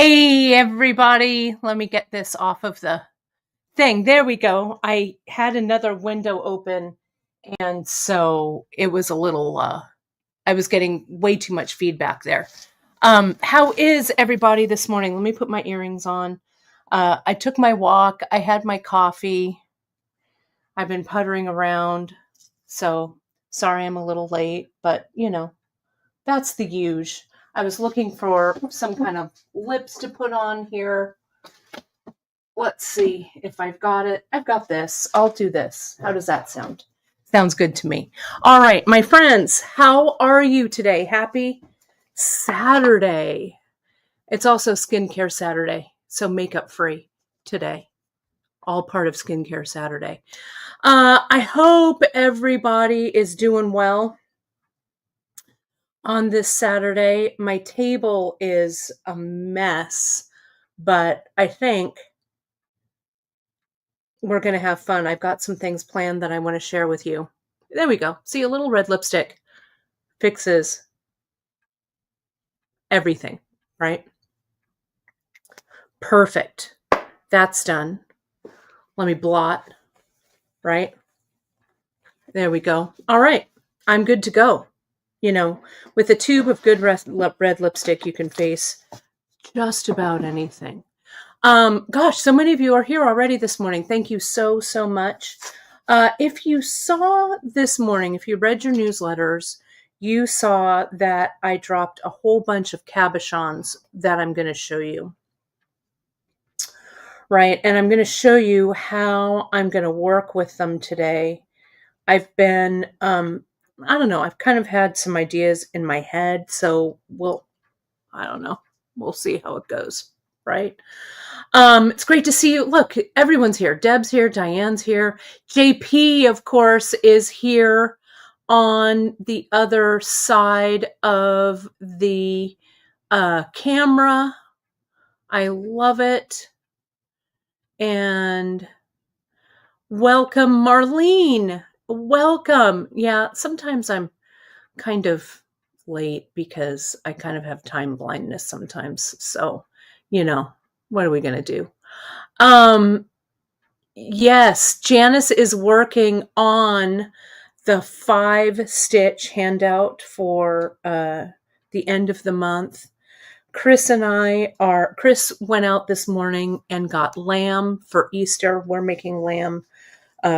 Hey, everybody. Let me get this off of the thing. There we go. I had another window open, and so it was a little, I was getting way too much feedback there. How is everybody this morning? Let me put my earrings on. I took my walk. I had my coffee. I've been puttering around. So sorry I'm a little late, but that's the huge. I was looking for some kind of lips to put on here. Let's see if I've got it. I've got this. I'll do this. How does that sound? Sounds good to me. All right, my friends, how are you today? Happy Saturday. It's also Skincare Saturday, so makeup free today. All part of Skincare Saturday. I hope everybody is doing well on this Saturday. My table is a mess, but I think we're going to have fun. I've got some things planned that I want to share with you. There we go. See, a little red lipstick fixes everything, right? Perfect. That's done. Let me blot, right? There we go. All right. I'm good to go. With a tube of good red lipstick, you can face just about anything. Gosh, so many of you are here already this morning. Thank you so, so much. If you saw this morning, if you read your newsletters, you saw that I dropped a whole bunch of cabochons that I'm going to show you. Right, and I'm going to show you how I'm going to work with them today. I've been, I don't know, I've kind of had some ideas in my head, so I don't know, we'll see how it goes, right? It's great to see you. Look, everyone's here. Deb's here. Diane's here. JP, of course, is here on the other side of the camera. I love it. And welcome, Marlene. Welcome. Yeah, sometimes I'm kind of late because I kind of have time blindness sometimes. So, what are we going to do? Yes, Janice is working on the 5-stitch handout for the end of the month. Chris went out this morning and got lamb for Easter. We're making lamb,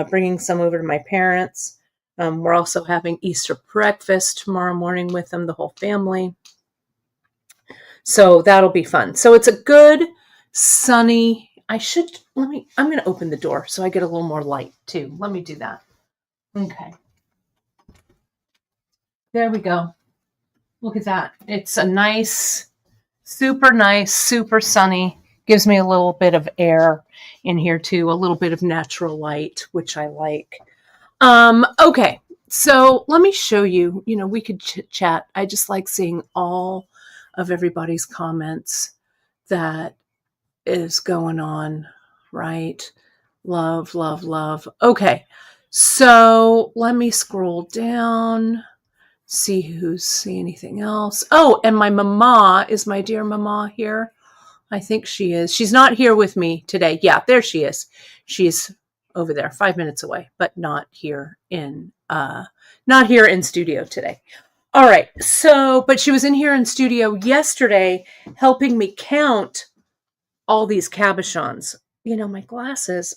bringing some over to my parents. We're also having Easter breakfast tomorrow morning with them, the whole family. So that'll be fun. So it's a good, sunny, I'm going to open the door so I get a little more light too. Let me do that. Okay. There we go. Look at that. It's a nice, super sunny. Gives me a little bit of air in here too, a little bit of natural light, which I like. Okay. So let me show you, we could chat. I just like seeing all of everybody's comments that is going on, right? Love, love, love. Okay, so let me scroll down, see anything else. Oh, and my mama, is my dear mama here? I think she is. She's not here with me today. Yeah, there she is. She's over there, 5 minutes away, but not here in studio today. All right, but she was in here in studio yesterday helping me count all these cabochons. My glasses,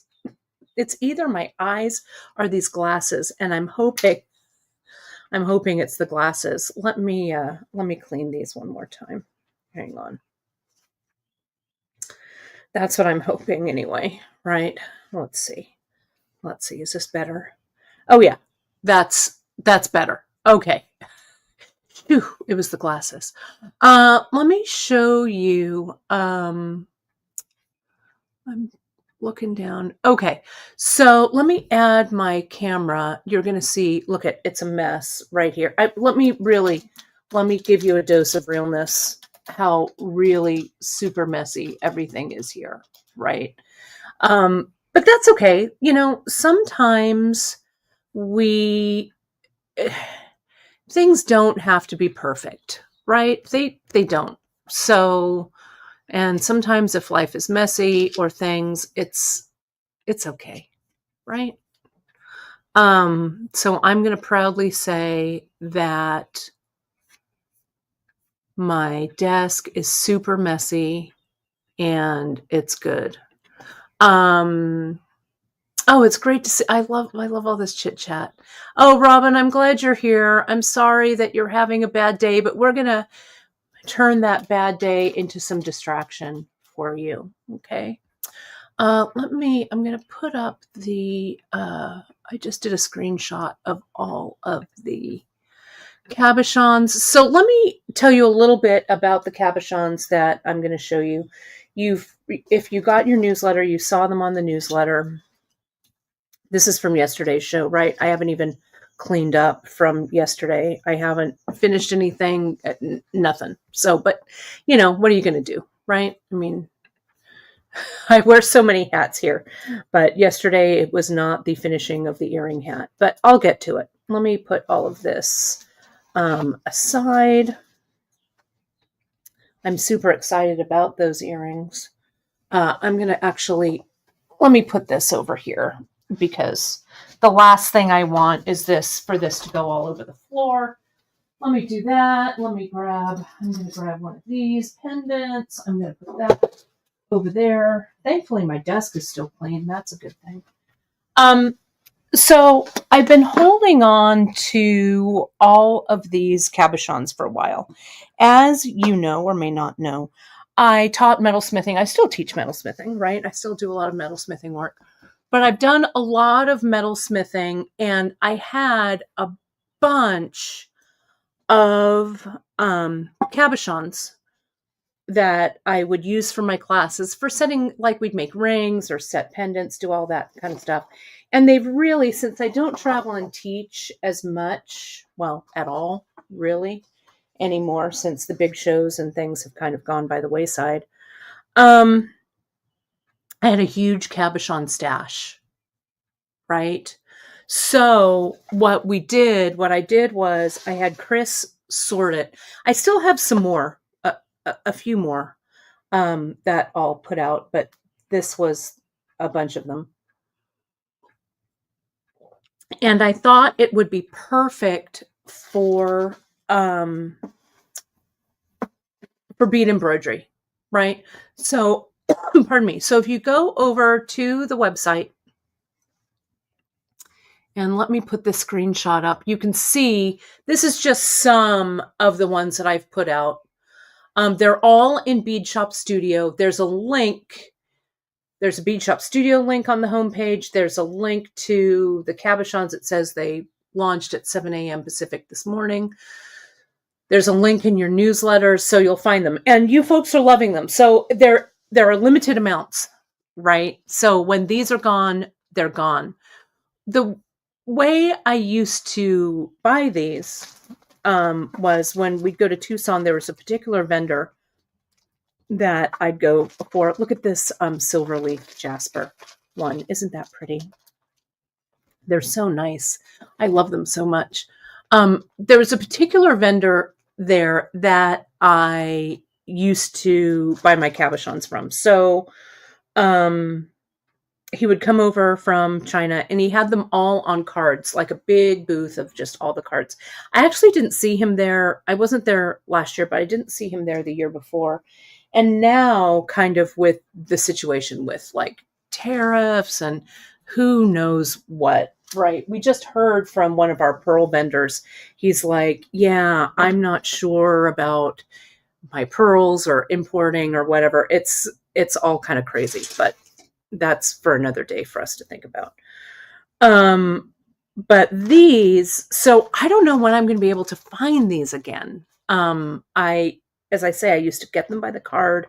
it's either my eyes or these glasses, and I'm hoping it's the glasses. Let me clean these one more time. Hang on. That's what I'm hoping anyway, right? Let's see. Is this better? Oh yeah, that's better. Okay. Whew, it was the glasses. Let me show you. I'm looking down. Okay, so let me add my camera. You're going to see, look it's a mess right here. Let me give you a dose of realness, how really super messy everything is here, right? But that's okay. Sometimes things don't have to be perfect, right? They don't. So And sometimes if life is messy or things, it's okay, right? So I'm going to proudly say that my desk is super messy and it's good. Oh, it's great to see. I love all this chit chat. Oh, Robin, I'm glad you're here. I'm sorry that you're having a bad day, but we're going to turn that bad day into some distraction for you. Okay. I'm going to put up I just did a screenshot of all of the cabochons. So let me tell you a little bit about the cabochons that I'm going to show you. If you got your newsletter, you saw them on the newsletter. This is from yesterday's show, right? I haven't even cleaned up from yesterday. I haven't finished anything, nothing. So, but what are you going to do, right? I mean, I wear so many hats here, but yesterday it was not the finishing of the earring hat, but I'll get to it. Let me put all of this aside. I'm super excited about those earrings. I'm going to actually, let me put this over here because the last thing I want is for this to go all over the floor. Let me do that. I'm going to grab one of these pendants. I'm going to put that over there. Thankfully, my desk is still clean. That's a good thing. So I've been holding on to all of these cabochons for a while. As you know, or may not know, I taught metalsmithing. I still teach metalsmithing, right? I still do a lot of metalsmithing work. But I've done a lot of metalsmithing, and I had a bunch of cabochons that I would use for my classes for setting, like we'd make rings or set pendants, do all that kind of stuff. And they've really, since I don't travel and teach as much, well, at all, really, anymore, since the big shows and things have kind of gone by the wayside, I had a huge cabochon stash, right? So what I did was I had Chris sort it. I still have some more, a few more that I'll put out, but this was a bunch of them. And I thought it would be perfect for bead embroidery, right? So, pardon me. So if you go over to the website, and let me put this screenshot up, you can see this is just some of the ones that I've put out. They're all in Bead Shop Studio. There's a link. There's a Bead Shop Studio link on the homepage. There's a link to the cabochons. It says they launched at 7 a.m. Pacific this morning. There's a link in your newsletter, so you'll find them. And you folks are loving them. So there are limited amounts, right? So when these are gone, they're gone. The way I used to buy these was when we'd go to Tucson, there was a particular vendor that I'd go for. Look at this silver leaf jasper one. Isn't that pretty? They're so nice. I love them so much. There was a particular vendor there that I used to buy my cabochons from. So he would come over from China and he had them all on cards, like a big booth of just all the cards. I actually didn't see him there. I wasn't there last year, but I didn't see him there the year before. And now, kind of with the situation with like tariffs and who knows what, right? We just heard from one of our pearl vendors. He's like, yeah, I'm not sure about my pearls or importing or whatever. It's all kind of crazy, but that's for another day for us to think about. But these, so I don't know when I'm going to be able to find these again. As I say, I used to get them by the card,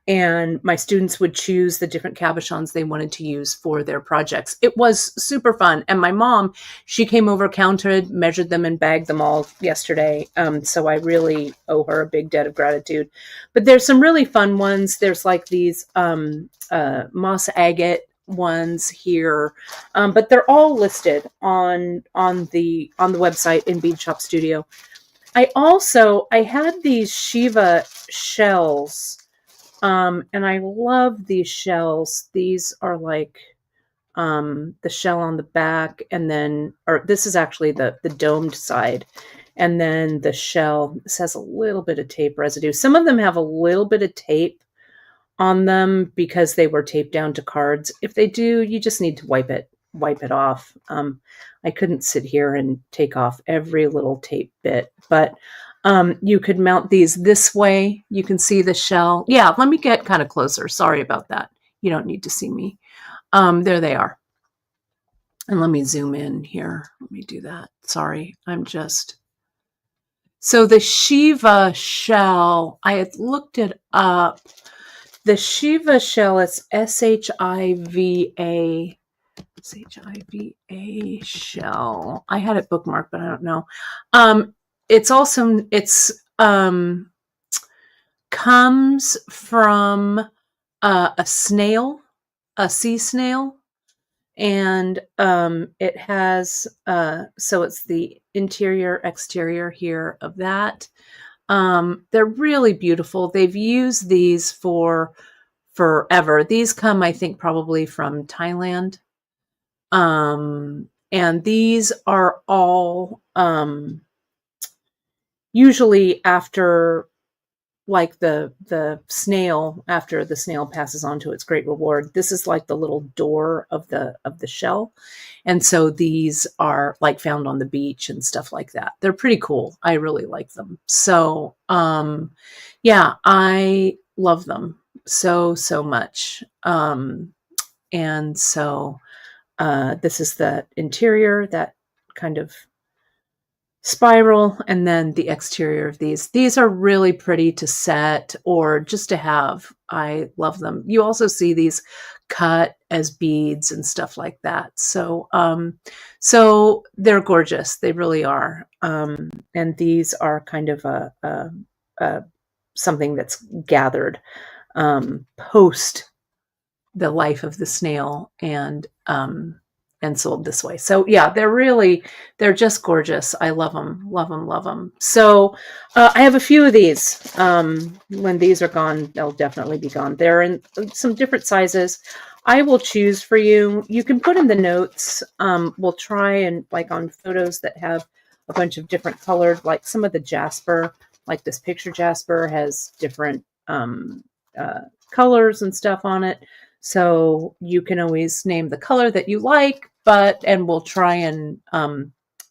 and my students would choose the different cabochons they wanted to use for their projects. It was super fun. And my mom, she came over, counted, measured them, and bagged them all yesterday. So I really owe her a big debt of gratitude. But there's some really fun ones. There's like these moss agate ones here, but they're all listed on the website in Bead Shop Studio. I had these Shiva shells And I love these shells. These are like the shell on the back, and then, or this is actually the domed side. And then the shell, this has a little bit of tape residue. Some of them have a little bit of tape on them because they were taped down to cards. If they do, you just need to wipe it off. I couldn't sit here and take off every little tape bit, but you could mount these this way. You can see the shell. Yeah, let me get kind of closer. Sorry about that. You don't need to see me. There they are. And let me zoom in here. Let me do that. Sorry, so the Shiva shell, I had looked it up. The Shiva shell is S-H-I-V-A. S-H-I-V-A shell. I had it bookmarked, but I don't know. Comes from a snail, a sea snail. And it has, so it's the interior, exterior here of that. They're really beautiful. They've used these for forever. These come, I think, probably from Thailand. And these are all usually after, like the snail, after the snail passes on to its great reward. This is like the little door of the shell. And so these are like found on the beach and stuff like that. They're pretty cool. I really like them. So yeah, I love them so much. And so this is the interior, that kind of spiral, and then the exterior of these. These are really pretty to set or just to have. I love them. You also see these cut as beads and stuff like that. So so they're gorgeous. They really are. And these are kind of a something that's gathered post the life of the snail and sold this way. So yeah, they're just gorgeous. I love them, love them, love them. So I have a few of these. When these are gone, they'll definitely be gone. They're in some different sizes. I will choose for you. You can put in the notes. We'll try and, like, on photos that have a bunch of different colored, like some of the jasper, like this picture jasper has different colors and stuff on it. So you can always name the color that you like, and we'll try and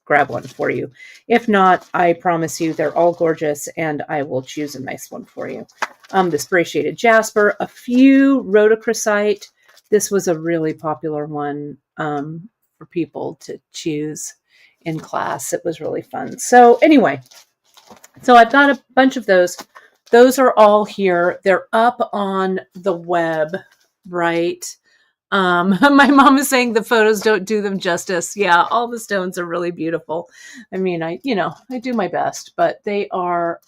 grab one for you. If not, I promise you they're all gorgeous, and I will choose a nice one for you. The spray shaded jasper, a few rhodochrosite. This was a really popular one for people to choose in class. It was really fun. So anyway, so I've got a bunch of those. Those are all here. They're up on the web, right? My mom is saying the photos don't do them justice. Yeah, all the stones are really beautiful. I mean, I do my best, but they are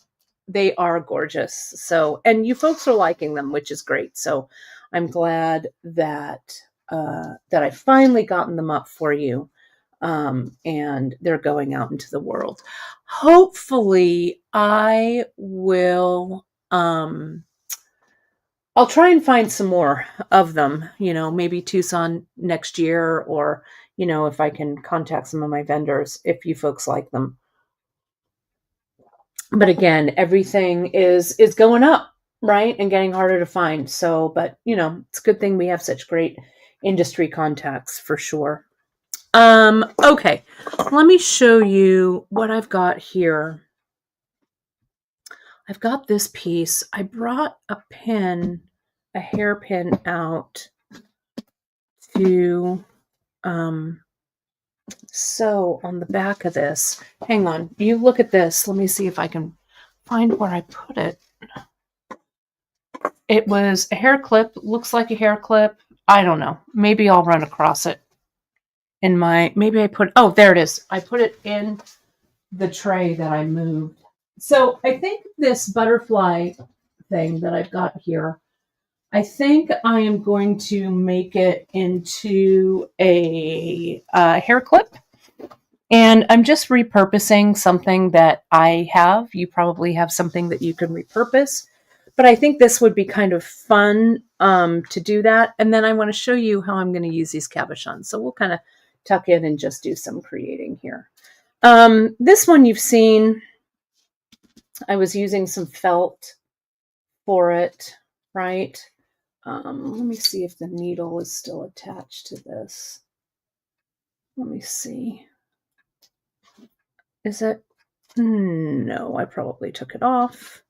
gorgeous. So, and you folks are liking them, which is great. So I'm glad that I finally gotten them up for you. And they're going out into the world. Hopefully I will, I'll try and find some more of them, maybe Tucson next year, or, if I can contact some of my vendors, if you folks like them. But again, everything is going up, right? And getting harder to find. So, but it's a good thing we have such great industry contacts for sure. Okay, let me show you what I've got here. I've got this piece. I brought a hairpin out to sew on the back of this. Hang on, you look at this. Let me see if I can find where I put it. It was a hair clip. Looks like a hair clip. I don't know. Maybe I'll run across it. Oh, there it is. I put it in the tray that I moved. So I think this butterfly thing that I've got here, I think I am going to make it into a hair clip. And I'm just repurposing something that I have. You probably have something that you can repurpose. But I think this would be kind of fun to do that. And then I want to show you how I'm going to use these cabochons. So we'll kind of tuck in and just do some creating here. This one you've seen, I was using some felt for it, right? Let me see if the needle is still attached to this. Let me see. Is it? No, I probably took it off.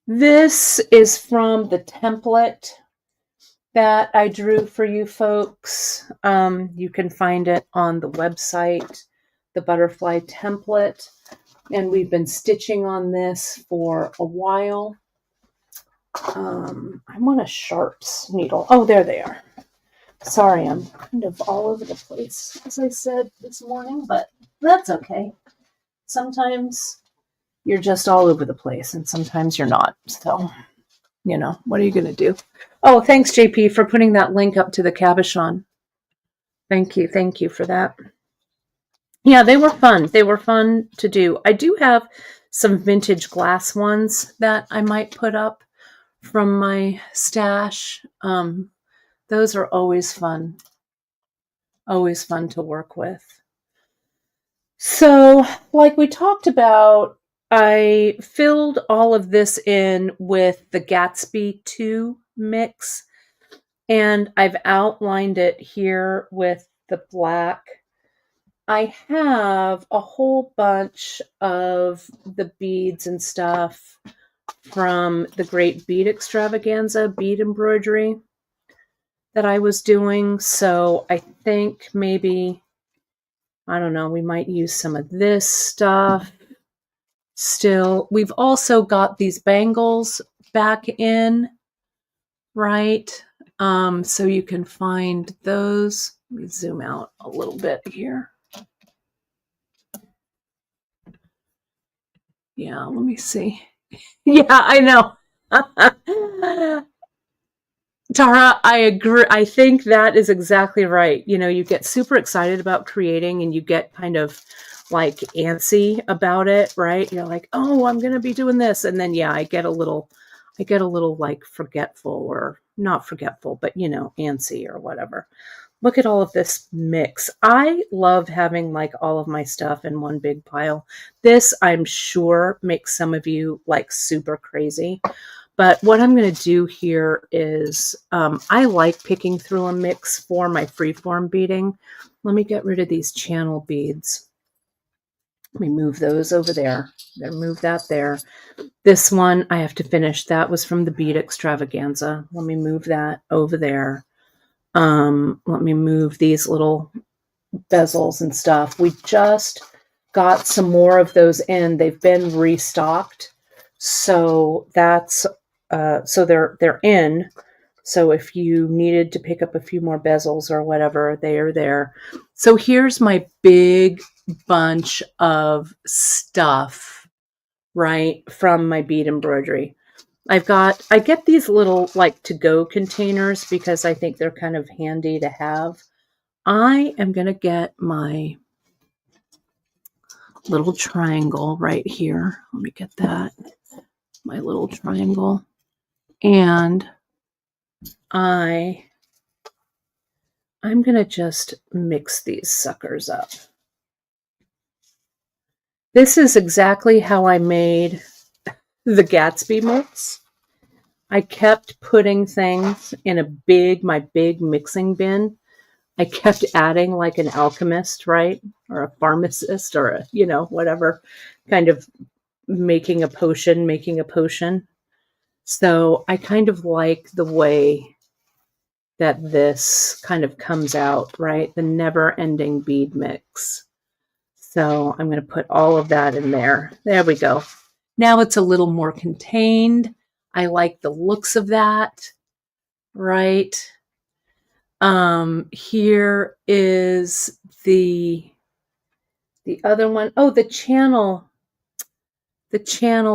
This is from the template that I drew for you folks. You can find it on the website, the butterfly template. And we've been stitching on this for a while. I want a sharps needle. Oh, there they are. Sorry, I'm kind of all over the place, as I said this morning, but that's okay. Sometimes you're just all over the place, and sometimes you're not. So, you know, what are you going to do? Oh, thanks, JP, for putting that link up to the cabochon. Thank you. Thank you for that. Yeah, they were fun. They were fun to do. I do have some vintage glass ones that I might put up from my stash. Those are always fun to work with. So, like we talked about, I filled all of this in with the Gatsby 2 mix, and I've outlined it here with the black. I have a whole bunch of the beads and stuff from the great bead extravaganza, bead embroidery that I was doing. So I think maybe, I don't know, we might use some of this stuff still. We've also got these bangles back in, right? So you can find those. Let me zoom out a little bit here. Yeah, let me see. Yeah, I know. Tara, I agree. I think that is exactly right. You know, you get super excited about creating and you get kind of like antsy about it, right? You're like, oh, I'm going to be doing this. And then, yeah, I get a little like forgetful, or not forgetful, but, you know, antsy or whatever. Look at all of this mix. I love having like all of my stuff in one big pile. This, I'm sure, makes some of you like super crazy. But what I'm going to do here is I like picking through a mix for my freeform beading. Let me get rid of these channel beads. Let me move those over there. I'm going to move that there. This one I have to finish. That was from the bead extravaganza. Let me move that over there. Let me move these little bezels and stuff. We just got some more of those in. They've been restocked. So that's so they're in. So if you needed to pick up a few more bezels or whatever, they are there. So here's my big bunch of stuff, right, from my bead embroidery. I get these little like to-go containers because I think they're kind of handy to have. I am going to get my little triangle right here. Let me get that. My little triangle. And I'm going to just mix these suckers up. This is exactly how I made the Gatsby mix. I kept putting things in my big mixing bin. I kept adding like an alchemist, right? Or a pharmacist, or a, you know, whatever, kind of making a potion. So I kind of like the way that this kind of comes out, right? The never-ending bead mix. So I'm going to put all of that in there. There we go. Now it's a little more contained. I like the looks of that, right? Here is the other one. Oh, the channel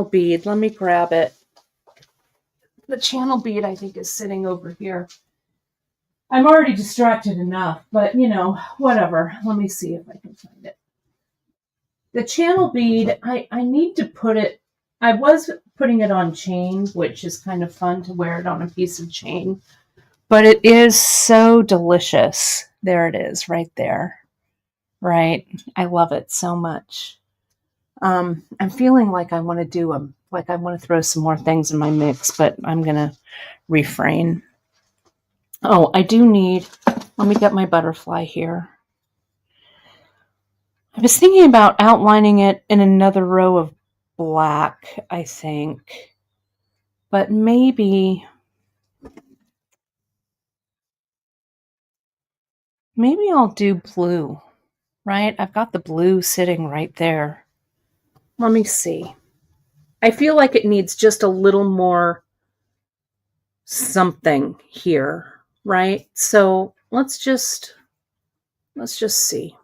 bead. Let me grab it. The channel bead, I think, is sitting over here. I'm already distracted enough, but you know, whatever. Let me see if I can find it. The channel bead, I need to put it I was putting it on chain, which is kind of fun to wear it on a piece of chain. But it is so delicious. There it is, right there. Right? I love it so much. I'm feeling like I want to do them, like I want to throw some more things in my mix, but I'm going to refrain. Oh, I do need, let me get my butterfly here. I was thinking about outlining it in another row of black, I think. But maybe I'll do blue, right? I've got the blue sitting right there. Let me see. I feel like it needs just a little more something here, right? So let's just see.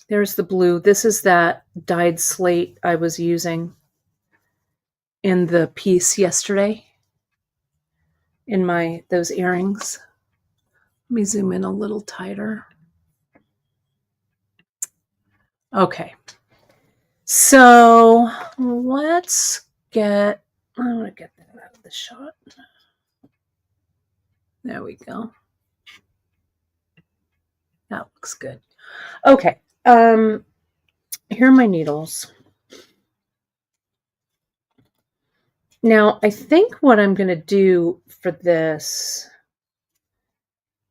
There's the blue. This is that dyed slate I was using in the piece yesterday in those earrings. Let me zoom in a little tighter. Okay. So let's get, I want to get that out of the shot. There we go. That looks good. Okay. Here are my needles. Now, I think what I'm going to do for this,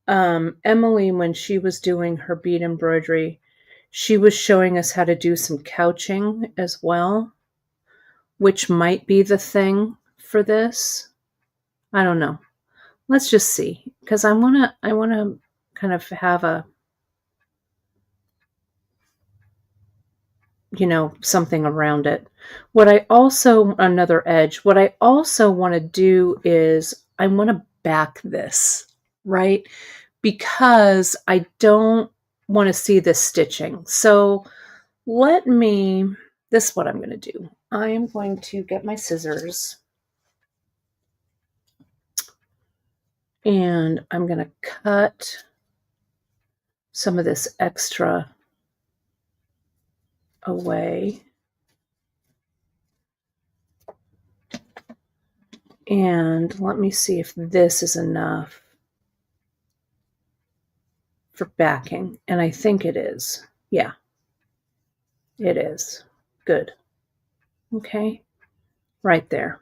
Emily, when she was doing her bead embroidery, she was showing us how to do some couching as well, which might be the thing for this. I don't know. Let's just see, because I want to kind of have a, something around it. Another edge. What I also want to do is I want to back this, right? Because I don't want to see this stitching. So this is what I'm going to do. I am going to get my scissors and I'm going to cut some of this extra away. And let me see if this is enough for backing. And I think it is. Yeah, it is. Good. Okay, right there.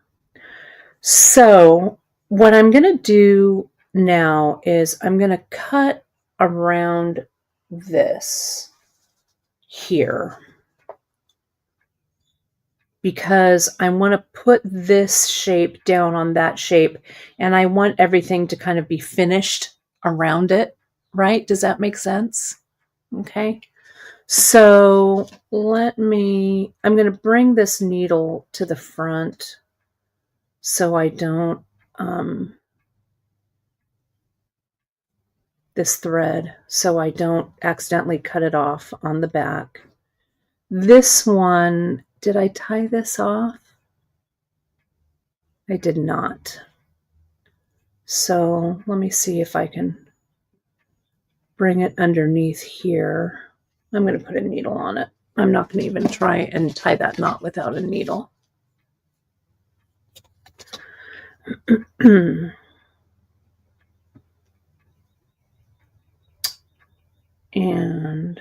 So what I'm going to do now is I'm going to cut around this here because I want to put this shape down on that shape and I want everything to kind of be finished around it, right? Does that make sense? Okay. So I'm going to bring this needle to the front so I don't, this thread, so I don't accidentally cut it off on the back. This one, did I tie this off? I did not. So let me see if I can bring it underneath here. I'm going to put a needle on it. I'm not going to even try and tie that knot without a needle. And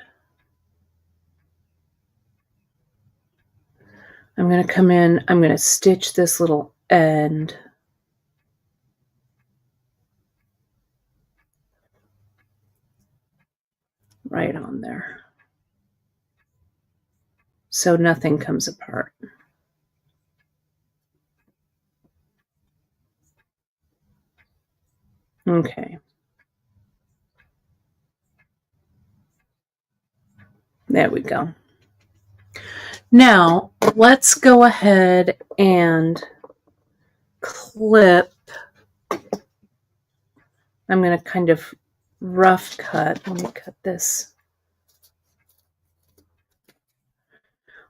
I'm going to come in, I'm going to stitch this little end right on there so nothing comes apart. Okay. There we go. Now, let's go ahead and clip. I'm going to kind of rough cut. Let me cut this.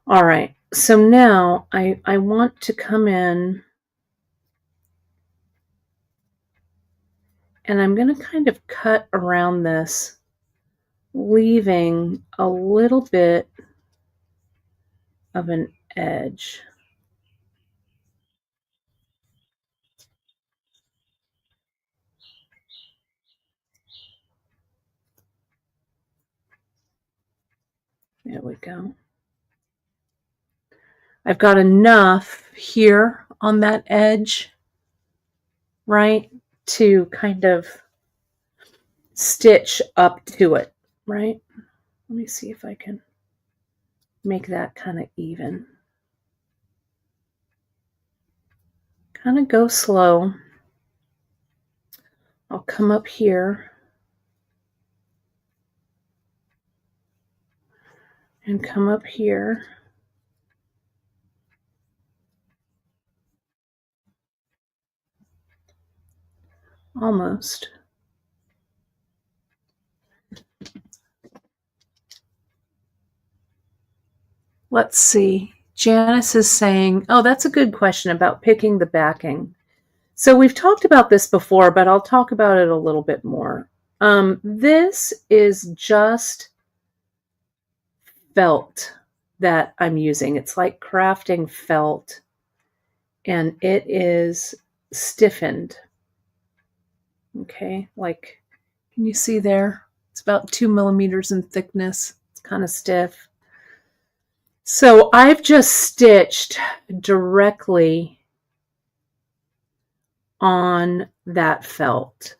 All right. So now I want to come in and I'm going to kind of cut around this, leaving a little bit of an edge. There we go. I've got enough here on that edge, right, to kind of stitch up to it, right? Let me see if I can make that kind of even. Kind of go slow. I'll come up here and come up here. Almost. Let's see. Janice is saying, oh, that's a good question about picking the backing. So we've talked about this before, but I'll talk about it a little bit more. This is just felt that I'm using. It's like crafting felt, and it is stiffened. Okay, like, can you see there? It's about 2 millimeters in thickness. It's kind of stiff. So I've just stitched directly on that felt.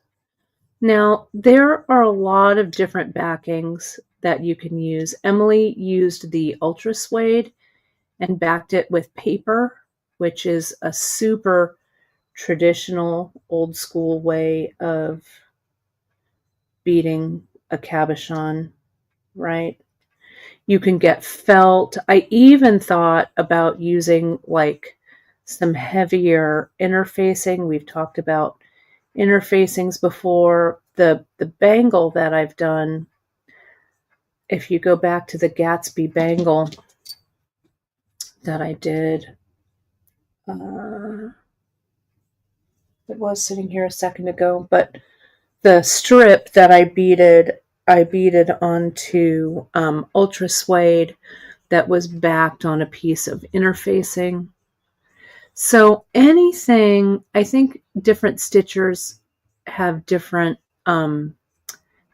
Now, there are a lot of different backings that you can use. Emily used the Ultra Suede and backed it with paper, which is a super traditional, old school way of beading a cabochon, right? You can get felt. I even thought about using like some heavier interfacing. We've talked about interfacings before. The bangle that I've done, if you go back to the Gatsby bangle that I did, it was sitting here a second ago, but the strip that I beaded onto Ultra Suede that was backed on a piece of interfacing. So anything, I think different stitchers have different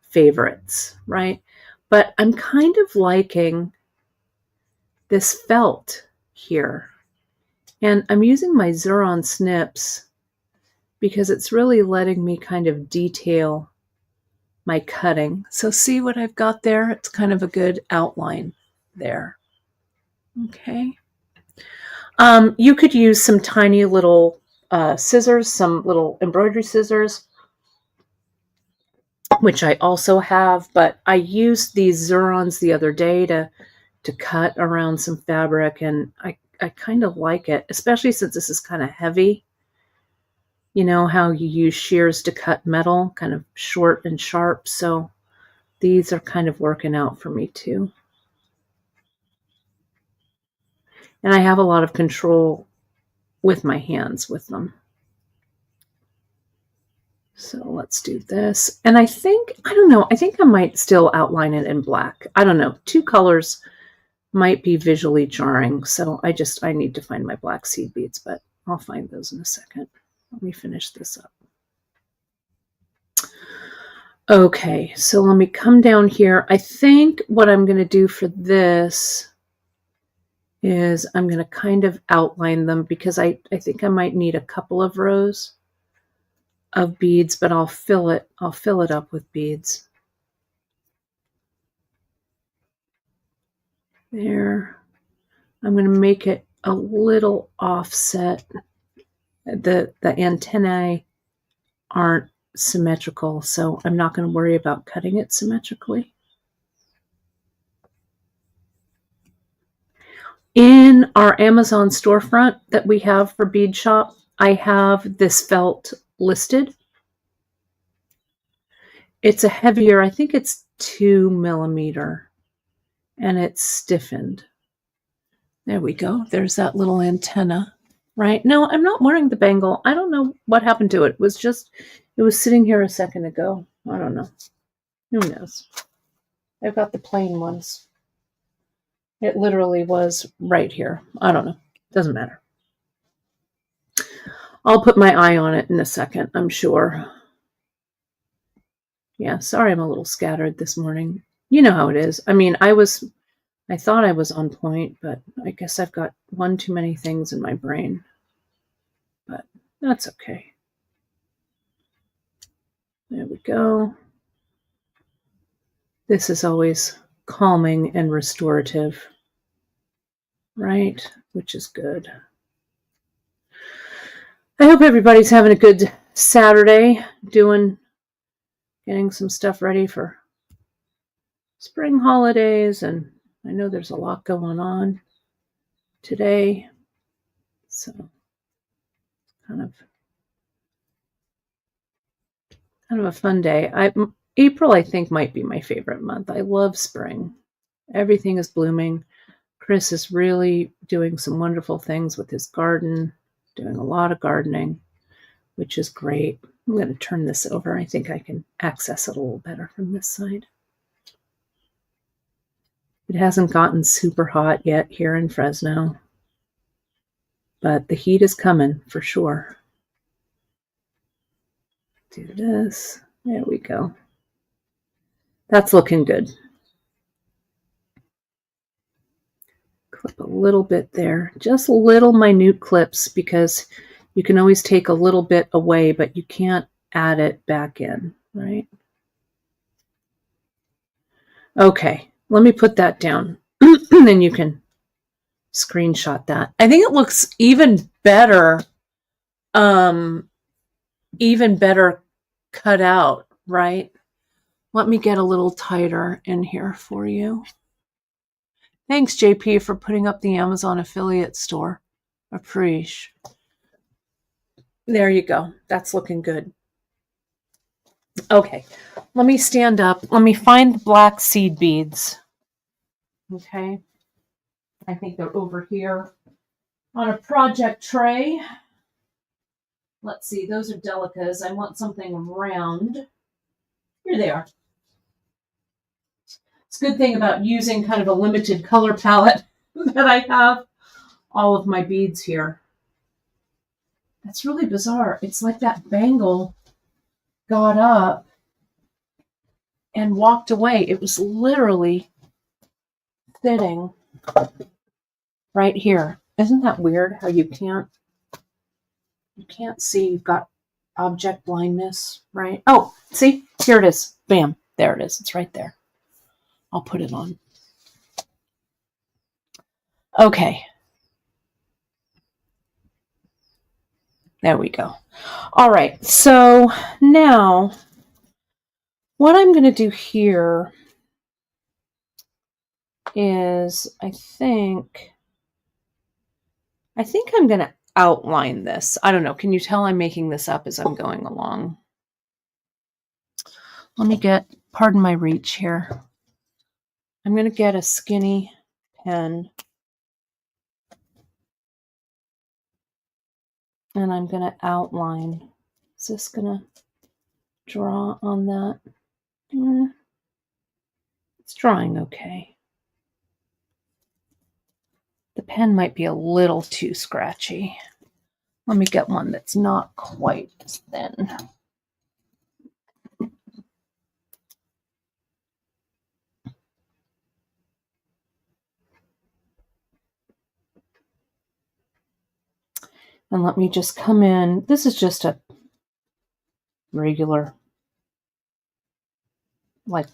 favorites, right? But I'm kind of liking this felt here. And I'm using my Xuron snips because it's really letting me kind of detail my cutting. So see what I've got there? It's kind of a good outline there. Okay. You could use some tiny little scissors, some little embroidery scissors, which I also have, but I used these Xurons the other day to cut around some fabric, and I kind of like it, especially since this is kind of heavy. You know how you use shears to cut metal, kind of short and sharp, so these are kind of working out for me too. And I have a lot of control with my hands with them. So let's do this. And I think, I don't know, I think I might still outline it in black. I don't know. 2 colors might be visually jarring. So I need to find my black seed beads, but I'll find those in a second. Let me finish this up. Okay, so let me come down here. I think what I'm going to do for this is I'm going to kind of outline them because I think I might need a couple of rows of beads, but I'll fill it up with beads. There. I'm going to make it a little offset. The antennae aren't symmetrical, so I'm not going to worry about cutting it symmetrically. In our Amazon storefront that we have for Bead Shop, I have this felt listed. It's a heavier, I think it's 2 millimeter, and it's stiffened. There we go. There's that little antenna, right? No, I'm not wearing the bangle. I don't know what happened to it. It was sitting here a second ago. I don't know. Who knows? I've got the plain ones. It literally was right here. I don't know. Doesn't matter. I'll put my eye on it in a second, I'm sure. Yeah, sorry I'm a little scattered this morning. You know how it is. I mean, I thought I was on point, but I guess I've got one too many things in my brain. But that's okay. There we go. This is always calming and restorative, right? Which is good. I hope everybody's having a good Saturday, getting some stuff ready for spring holidays, and I know there's a lot going on today, so kind of a fun day. April, I think, might be my favorite month. I love spring. Everything is blooming. Chris is really doing some wonderful things with his garden, doing a lot of gardening, which is great. I'm going to turn this over. I think I can access it a little better from this side. It hasn't gotten super hot yet here in Fresno, but the heat is coming for sure. Do this. There we go. That's looking good. Clip a little bit there. Just little minute clips, because you can always take a little bit away, but you can't add it back in, right? Okay, let me put that down. Then you can screenshot that. I think it looks even better cut out, right? Let me get a little tighter in here for you. Thanks, JP, for putting up the Amazon affiliate store. Appreciate. There you go. That's looking good. Okay, let me stand up. Let me find the black seed beads. Okay, I think they're over here on a project tray. Let's see, those are delicas. I want something round. Here they are. It's a good thing about using kind of a limited color palette that I have all of my beads here. That's really bizarre. It's like that bangle got up and walked away. It was literally sitting right here. Isn't that weird how you can't see? You've got object blindness, right? Oh, see? Here it is. Bam. There it is. It's right there. I'll put it on. Okay. There we go. All right. So now what I'm going to do here is I think I'm going to outline this. I don't know. Can you tell I'm making this up as I'm going along? Let me pardon my reach here. I'm going to get a skinny pen and I'm going to outline. Is this going to draw on that? It's drawing okay. The pen might be a little too scratchy. Let me get one that's not quite as thin. And let me just come in. This is just a regular, like,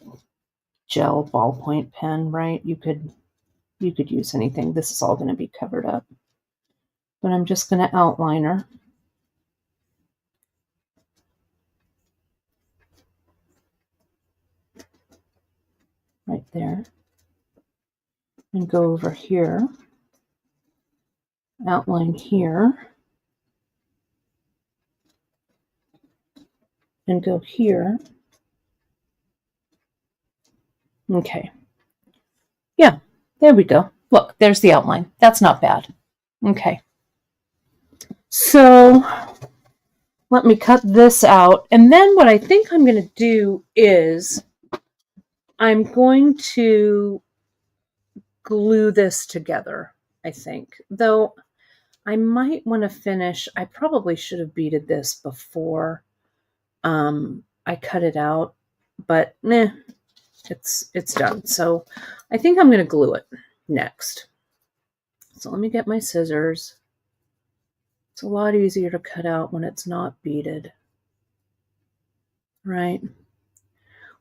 gel ballpoint pen, right? You could use anything. This is all going to be covered up. But I'm just going to outline her. Right there. And go over here. Outline here. And go here. Okay. Yeah, there we go. Look, there's the outline. That's not bad. Okay. So let me cut this out. And then what I think I'm going to do is I'm going to glue this together, I think. Though I might want to finish, I probably should have beaded this before I cut it out, but it's done. So I think I'm going to glue it next. So let me get my scissors. It's a lot easier to cut out when it's not beaded, right?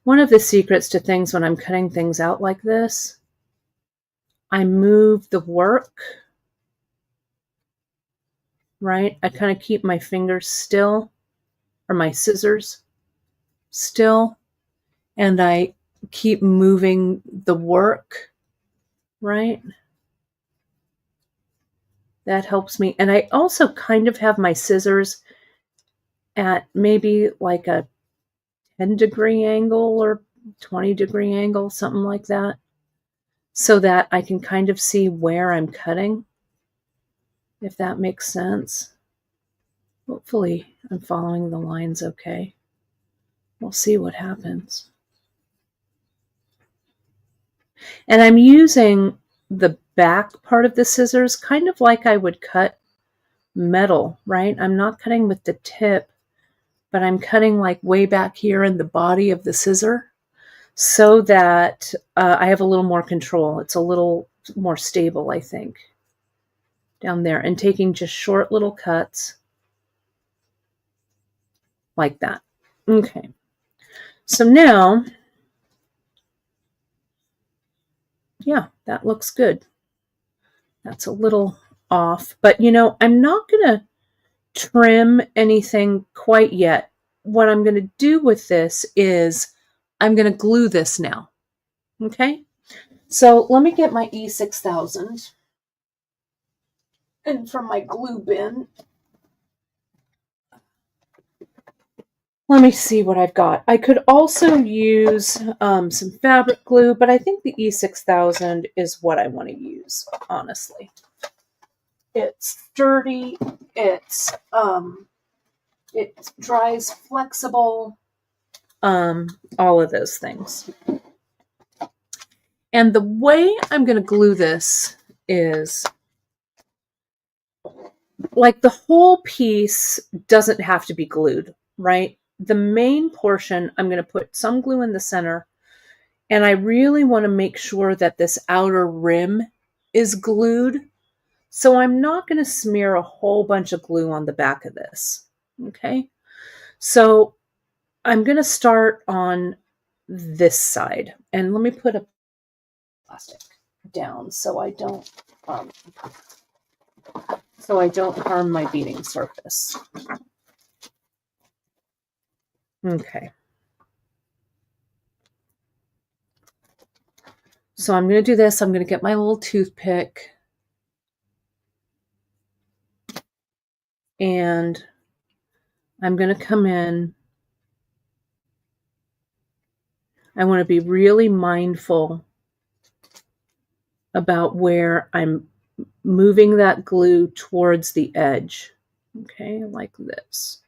One of the secrets to things when I'm cutting things out like this, I move the work, right? I kind of keep my fingers still, or my scissors still, and I keep moving the work, right? That helps me. And I also kind of have my scissors at maybe like a 10-degree angle or 20-degree angle, something like that, so that I can kind of see where I'm cutting, if that makes sense. Hopefully I'm following the lines okay. We'll see what happens. And I'm using the back part of the scissors kind of like I would cut metal, right? I'm not cutting with the tip, but I'm cutting like way back here in the body of the scissor so that I have a little more control. It's a little more stable, I think, down there, and taking just short little cuts like that. Okay. So now, yeah, that looks good. That's a little off, but you know, I'm not going to trim anything quite yet. What I'm going to do with this is I'm going to glue this now. Okay. So let me get my E6000 and from my glue bin. Let me see what I've got. I could also use some fabric glue, but I think the E6000 is what I want to use, honestly. It's sturdy, it dries flexible, all of those things. And the way I'm going to glue this is, like, the whole piece doesn't have to be glued, right? The main portion, I'm going to put some glue in the center, and I really want to make sure that this outer rim is glued. So I'm not going to smear a whole bunch of glue on the back of this, okay? So I'm going to start on this side, and let me put a plastic down so I don't harm my beading surface. Okay. So I'm going to do this. I'm going to get my little toothpick and I'm going to come in. I want to be really mindful about where I'm moving that glue towards the edge. Okay, like this.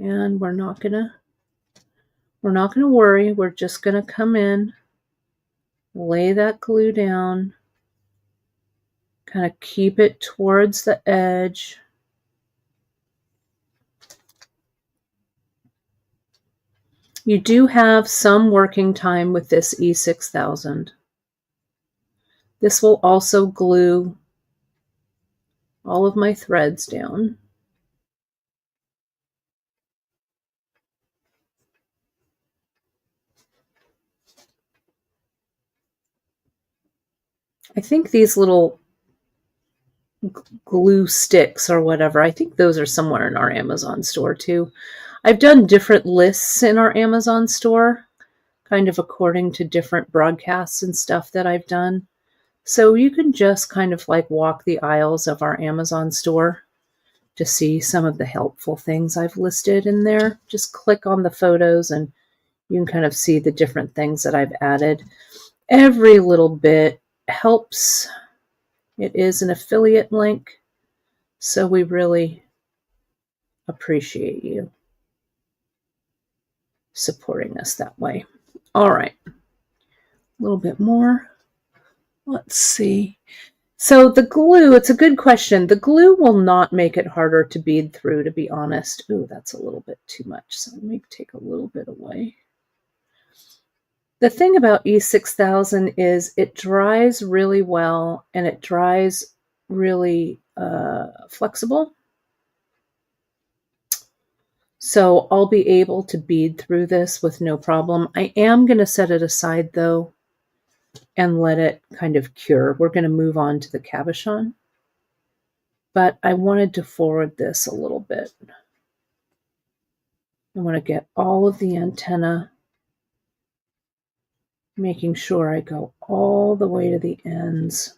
And we're not gonna worry. We're just gonna come in, lay that glue down, kind of keep it towards the edge. You do have some working time with this E6000. This will also glue all of my threads down. I think these little glue sticks or whatever, I think those are somewhere in our Amazon store too. I've done different lists in our Amazon store, kind of according to different broadcasts and stuff that I've done. So you can just kind of like walk the aisles of our Amazon store to see some of the helpful things I've listed in there. Just click on the photos and you can kind of see the different things that I've added. Every little bit helps. It is an affiliate link, so we really appreciate you. supporting us that way. All right, a little bit more. Let's see. So the glue, it's a good question. The glue will not make it harder to bead through, to be honest. Ooh, that's a little bit too much. So let me take a little bit away. The thing about E6000 is it dries really well and it dries really flexible. So I'll be able to bead through this with no problem. I am going to set it aside though and let it kind of cure. We're going to move on to the cabochon, but I wanted to forward this a little bit. I want to get all of the antenna, making sure I go all the way to the ends.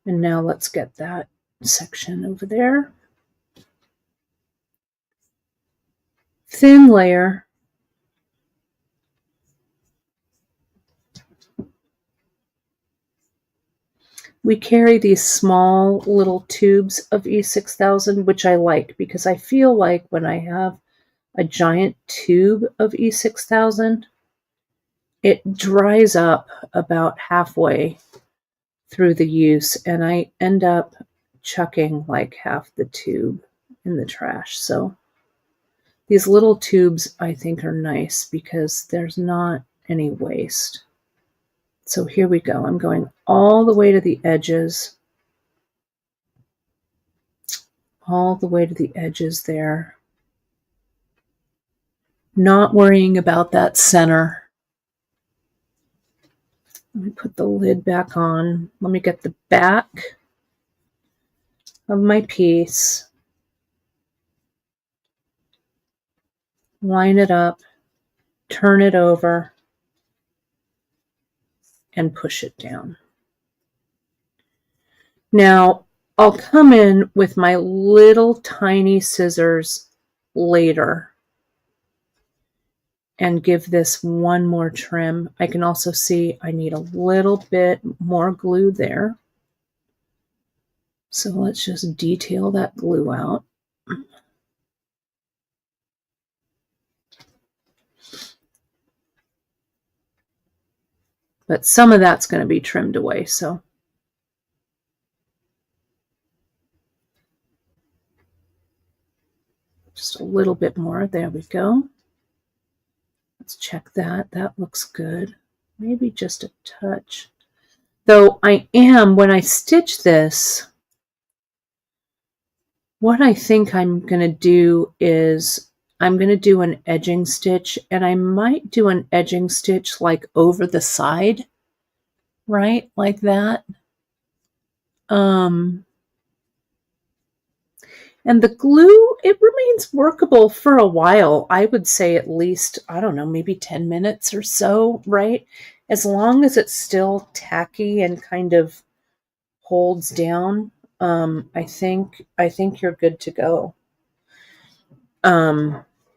And now let's get that section over there. Thin layer. We carry these small little tubes of E6000, which I like because I feel like when I have a giant tube of E6000, it dries up about halfway through the use and I end up chucking like half the tube in the trash. So these little tubes I think are nice because there's not any waste. So here we go. I'm going all the way to the edges. All the way to the edges there. Not worrying about that center. Let me put the lid back on. Let me get the back of my piece. Line it up. Turn it over. And push it down. Now, I'll come in with my little tiny scissors later and give this one more trim. I can also see I need a little bit more glue there. So let's just detail that glue out. But some of that's going to be trimmed away, so. Just a little bit more. There we go. Let's check that. That looks good. Maybe just a touch. Though I am, when I stitch this, what I think I'm going to do is I'm going to do an edging stitch, and I might do an edging stitch like over the side, right? Like that. And the glue, it remains workable for a while. I would say at least, I don't know, maybe 10 minutes or so, right? As long as it's still tacky and kind of holds down, I think you're good to go.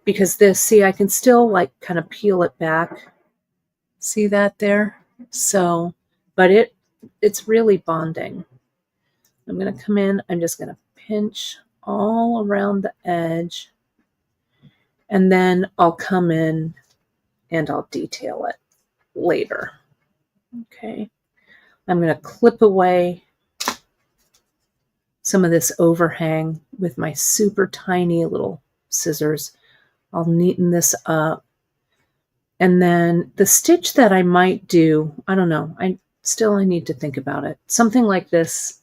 Because this, see, I can still like kind of peel it back. See that there? So, but it's really bonding. I'm going to come in, I'm just going to pinch all around the edge, and then I'll come in and I'll detail it later. Okay, I'm going to clip away some of this overhang with my super tiny little scissors. I'll neaten this up, and then the stitch that I might do, I don't know, I need to think about it. Something like this,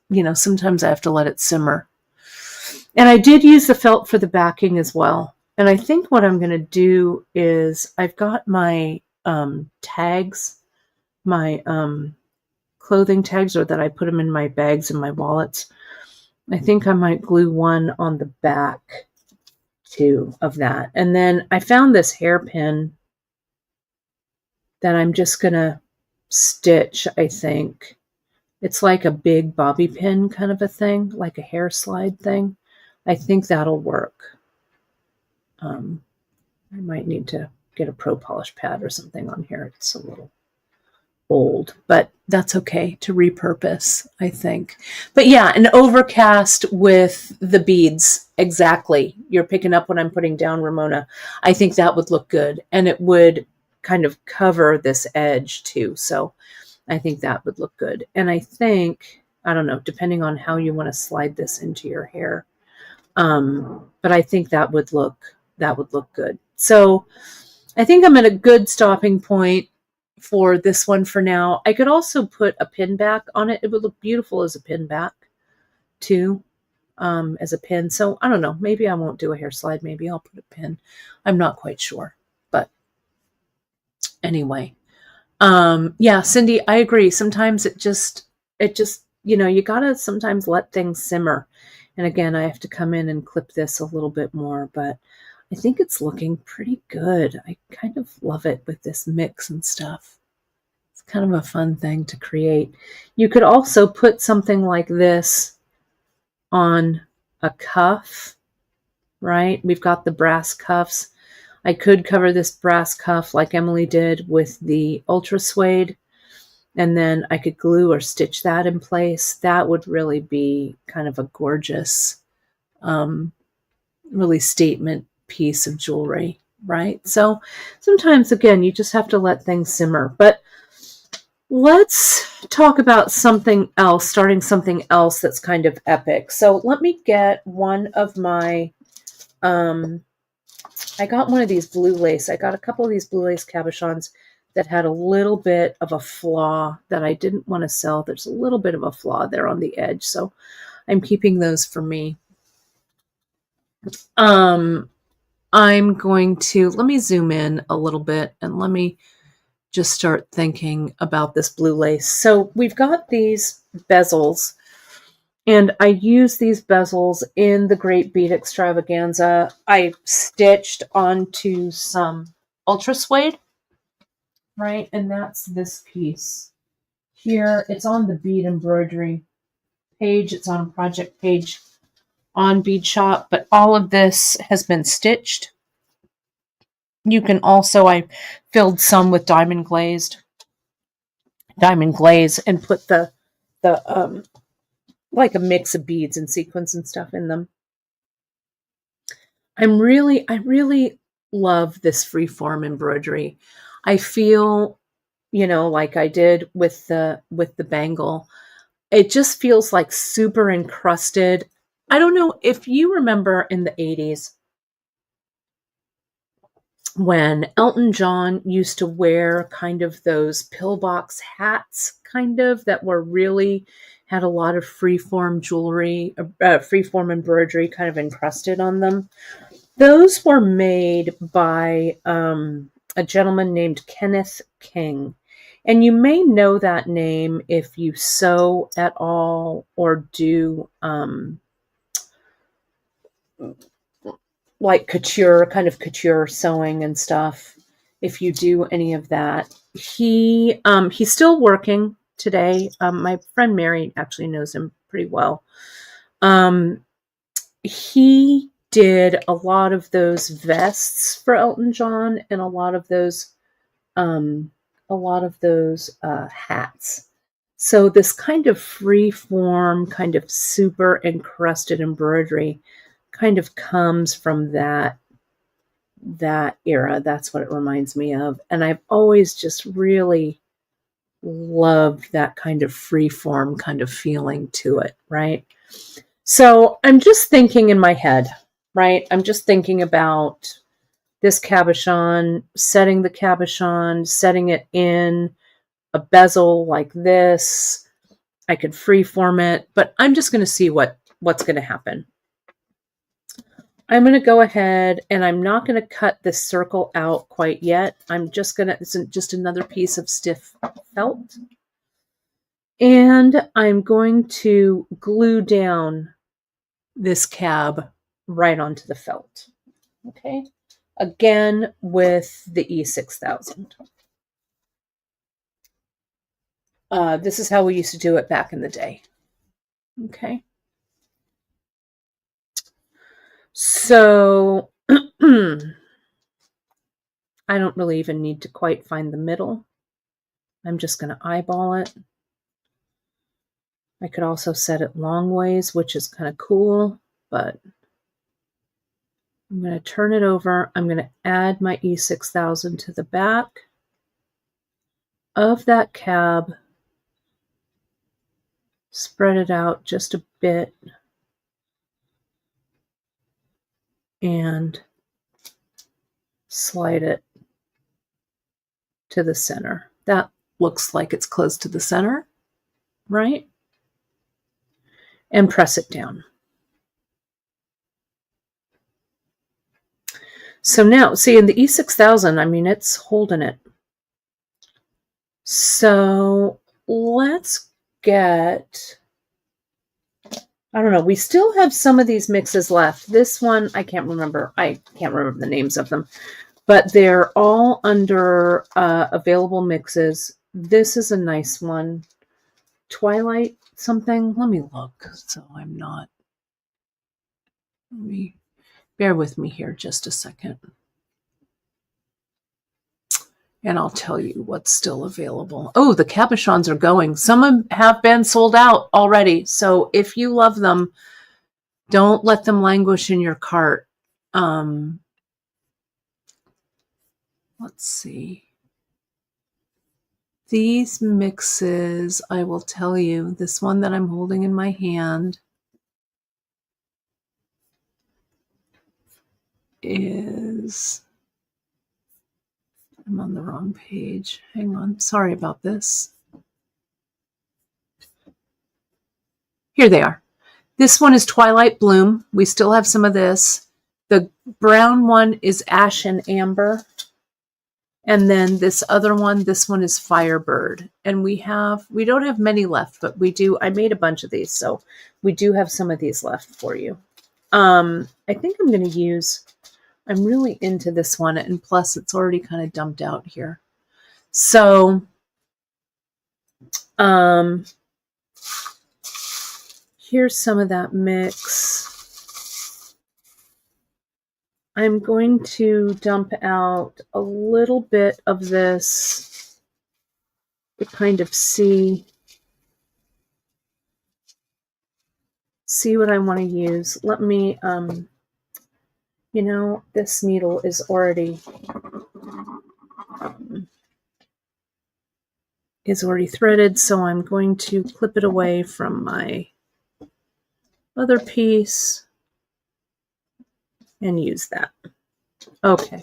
you know, sometimes I have to let it simmer. And I did use the felt for the backing as well. And I think what I'm going to do is I've got my tags, my clothing tags, or that I put them in my bags and my wallets. I think I might glue one on the back too of that. And then I found this hairpin that I'm just going to stitch, I think. It's like a big bobby pin kind of a thing, like a hair slide thing. I think that'll work. I might need to get a pro polish pad or something on here. It's a little old, but that's okay to repurpose, I think. But yeah, an overcast with the beads. Exactly. You're picking up what I'm putting down, Ramona. I think that would look good, and it would kind of cover this edge too. So I think that would look good. And I think, I don't know, depending on how you want to slide this into your hair. But I think that would look good. So I think I'm at a good stopping point for this one for now. I could also put a pin back on it. It would look beautiful as a pin back too, as a pin. So I don't know. Maybe I won't do a hair slide. Maybe I'll put a pin. I'm not quite sure. But anyway, yeah, Cindy, I agree. Sometimes it just, you gotta sometimes let things simmer. And again, I have to come in and clip this a little bit more, but I think it's looking pretty good. I kind of love it with this mix and stuff. It's kind of a fun thing to create. You could also put something like this on a cuff, right? We've got the brass cuffs. I could cover this brass cuff like Emily did with the ultra suede, and then I could glue or stitch that in place. That would really be kind of a gorgeous, really statement piece of jewelry, right? So sometimes, again, you just have to let things simmer. But let's talk about something else, starting something else that's kind of epic. So let me get one of my, I got one of these blue lace. I got a couple of these blue lace cabochons that had a little bit of a flaw that I didn't want to sell. There's a little bit of a flaw there on the edge, so I'm keeping those for me. I'm going to, let me zoom in a little bit and let me just start thinking about this blue lace. So we've got these bezels, and I use these bezels in the Great Bead Extravaganza. I stitched onto some ultra suede, right? And that's this piece here. It's on the bead embroidery page. It's on a project page on Bead Shop, but all of this has been stitched. You can also, I filled some with diamond glaze and put the like a mix of beads and sequins and stuff in them. I really love this freeform embroidery. I feel, like I did with the bangle, it just feels like super encrusted. I don't know if you remember in the 80s when Elton John used to wear kind of those pillbox hats, kind of, that were really had a lot of freeform jewelry, freeform embroidery kind of encrusted on them. Those were made by a gentleman named Kenneth King. And you may know that name if you sew at all or do like couture sewing and stuff. If you do any of that, he's still working today. My friend Mary actually knows him pretty well. He did a lot of those vests for Elton John and a lot of those hats. So this kind of free form, kind of super encrusted embroidery kind of comes from that era. That's what it reminds me of. And I've always just really loved that kind of free form kind of feeling to it, right? So I'm just thinking in my head, right? I'm just thinking about this cabochon, setting the cabochon, setting it in a bezel like this. I could freeform it, but I'm just going to see what's going to happen. I'm going to go ahead and I'm not going to cut this circle out quite yet. I'm just going to, it's just another piece of stiff felt. And I'm going to glue down this cab right onto the felt. Okay. Again, with the E6000. This is how we used to do it back in the day. Okay. So I don't really even need to quite find the middle. I'm just going to eyeball it. I could also set it long ways, which is kind of cool, but I'm going to turn it over. I'm going to add my E6000 to the back of that cab, spread it out just a bit, and slide it to the center. That looks like it's close to the center, right? And press it down. So now, see, in the E6000, I mean, it's holding it. So let's get, I don't know, we still have some of these mixes left. This one, I can't remember the names of them, but they're all under available mixes. This is a nice one. Twilight something. Let me look so I'm not. Bear with me here just a second. And I'll tell you what's still available. Oh, the Cabochons are going. Some have been sold out already. So if you love them, don't let them languish in your cart. Let's see. These mixes, I will tell you, this one that I'm holding in my hand is, I'm on the wrong page. Hang on. Sorry about this. Here they are. This one is Twilight Bloom. We still have some of this. The brown one is Ash and Amber. And then this other one, this one is Firebird. And we don't have many left, but we do. I made a bunch of these, so we do have some of these left for you. I think I'm going to use, I'm really into this one, and plus it's already kind of dumped out here. So, here's some of that mix. I'm going to dump out a little bit of this to kind of see what I want to use. Let me, you know, this needle is already threaded, so I'm going to clip it away from my other piece and use that. Okay.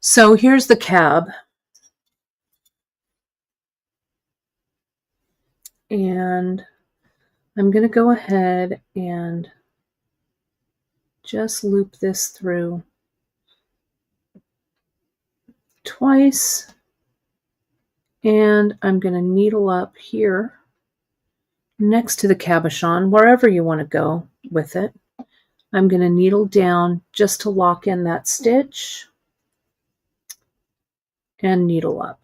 So here's the cab. And I'm going to go ahead and just loop this through twice. And I'm going to needle up here next to the cabochon, wherever you want to go with it. I'm going to needle down just to lock in that stitch and needle up.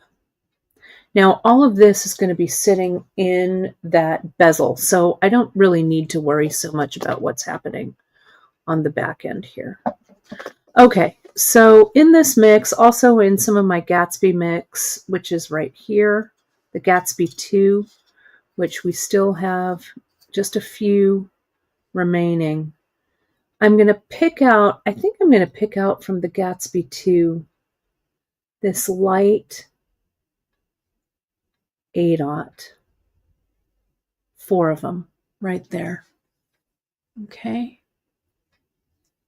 Now, all of this is going to be sitting in that bezel, so I don't really need to worry so much about what's happening on the back end here. Okay, so in this mix, also in some of my Gatsby mix, which is right here, the Gatsby 2, which we still have just a few remaining. I'm going to pick out, I think I'm going to pick out from the Gatsby 2 this light A-dot. 4 of them right there. Okay.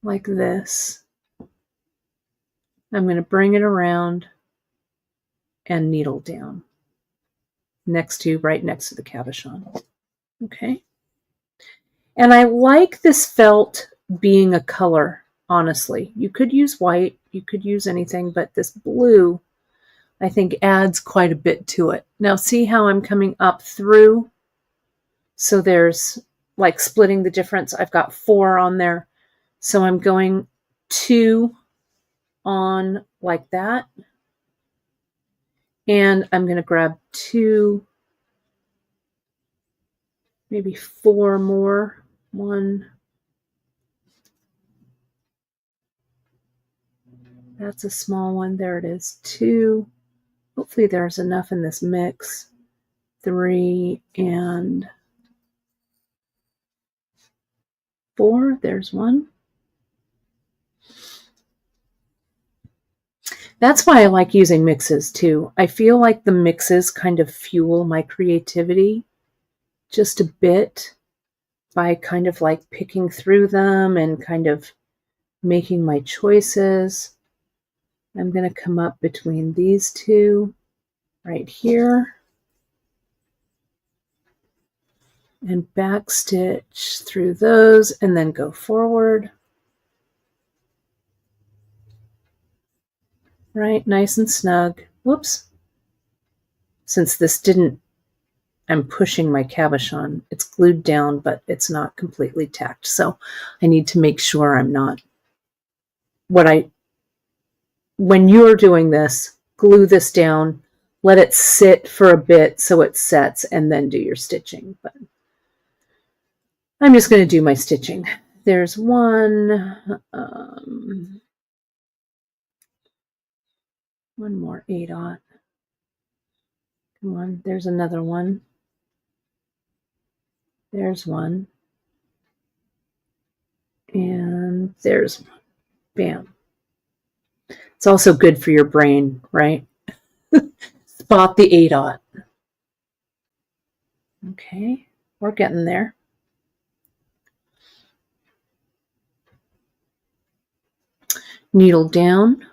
Like this. I'm going to bring it around and needle down right next to the cabochon. Okay. And I like this felt being a color, honestly. You could use white, you could use anything, but this blue, I think, adds quite a bit to it. Now see how I'm coming up through? So there's like splitting the difference. I've got 4 on there. So I'm going 2 on like that. And I'm going to grab 2, maybe 4 more. 1. That's a small one. There it is. 2. Hopefully there's enough in this mix. 3 and 4. There's 1. That's why I like using mixes too. I feel like the mixes kind of fuel my creativity just a bit by kind of like picking through them and kind of making my choices. I'm going to come up between these two right here and back stitch through those and then go forward. Right, nice and snug. Whoops. Since this didn't, I'm pushing my cabochon. It's glued down, but it's not completely tacked. So I need to make sure I'm not. When you're doing this, glue this down, let it sit for a bit so it sets, and then do your stitching. But I'm just going to do my stitching. There's one more 8/0. Come on, there's another one. There's one. And there's one. Bam. It's also good for your brain, right? Spot the 8/0. Okay, we're getting there. Needle down.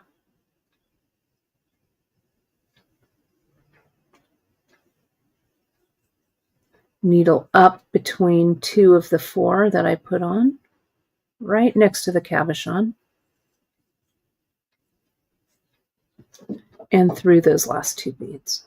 Needle up between 2 of the 4 that I put on, right next to the cabochon, and through those last 2 beads.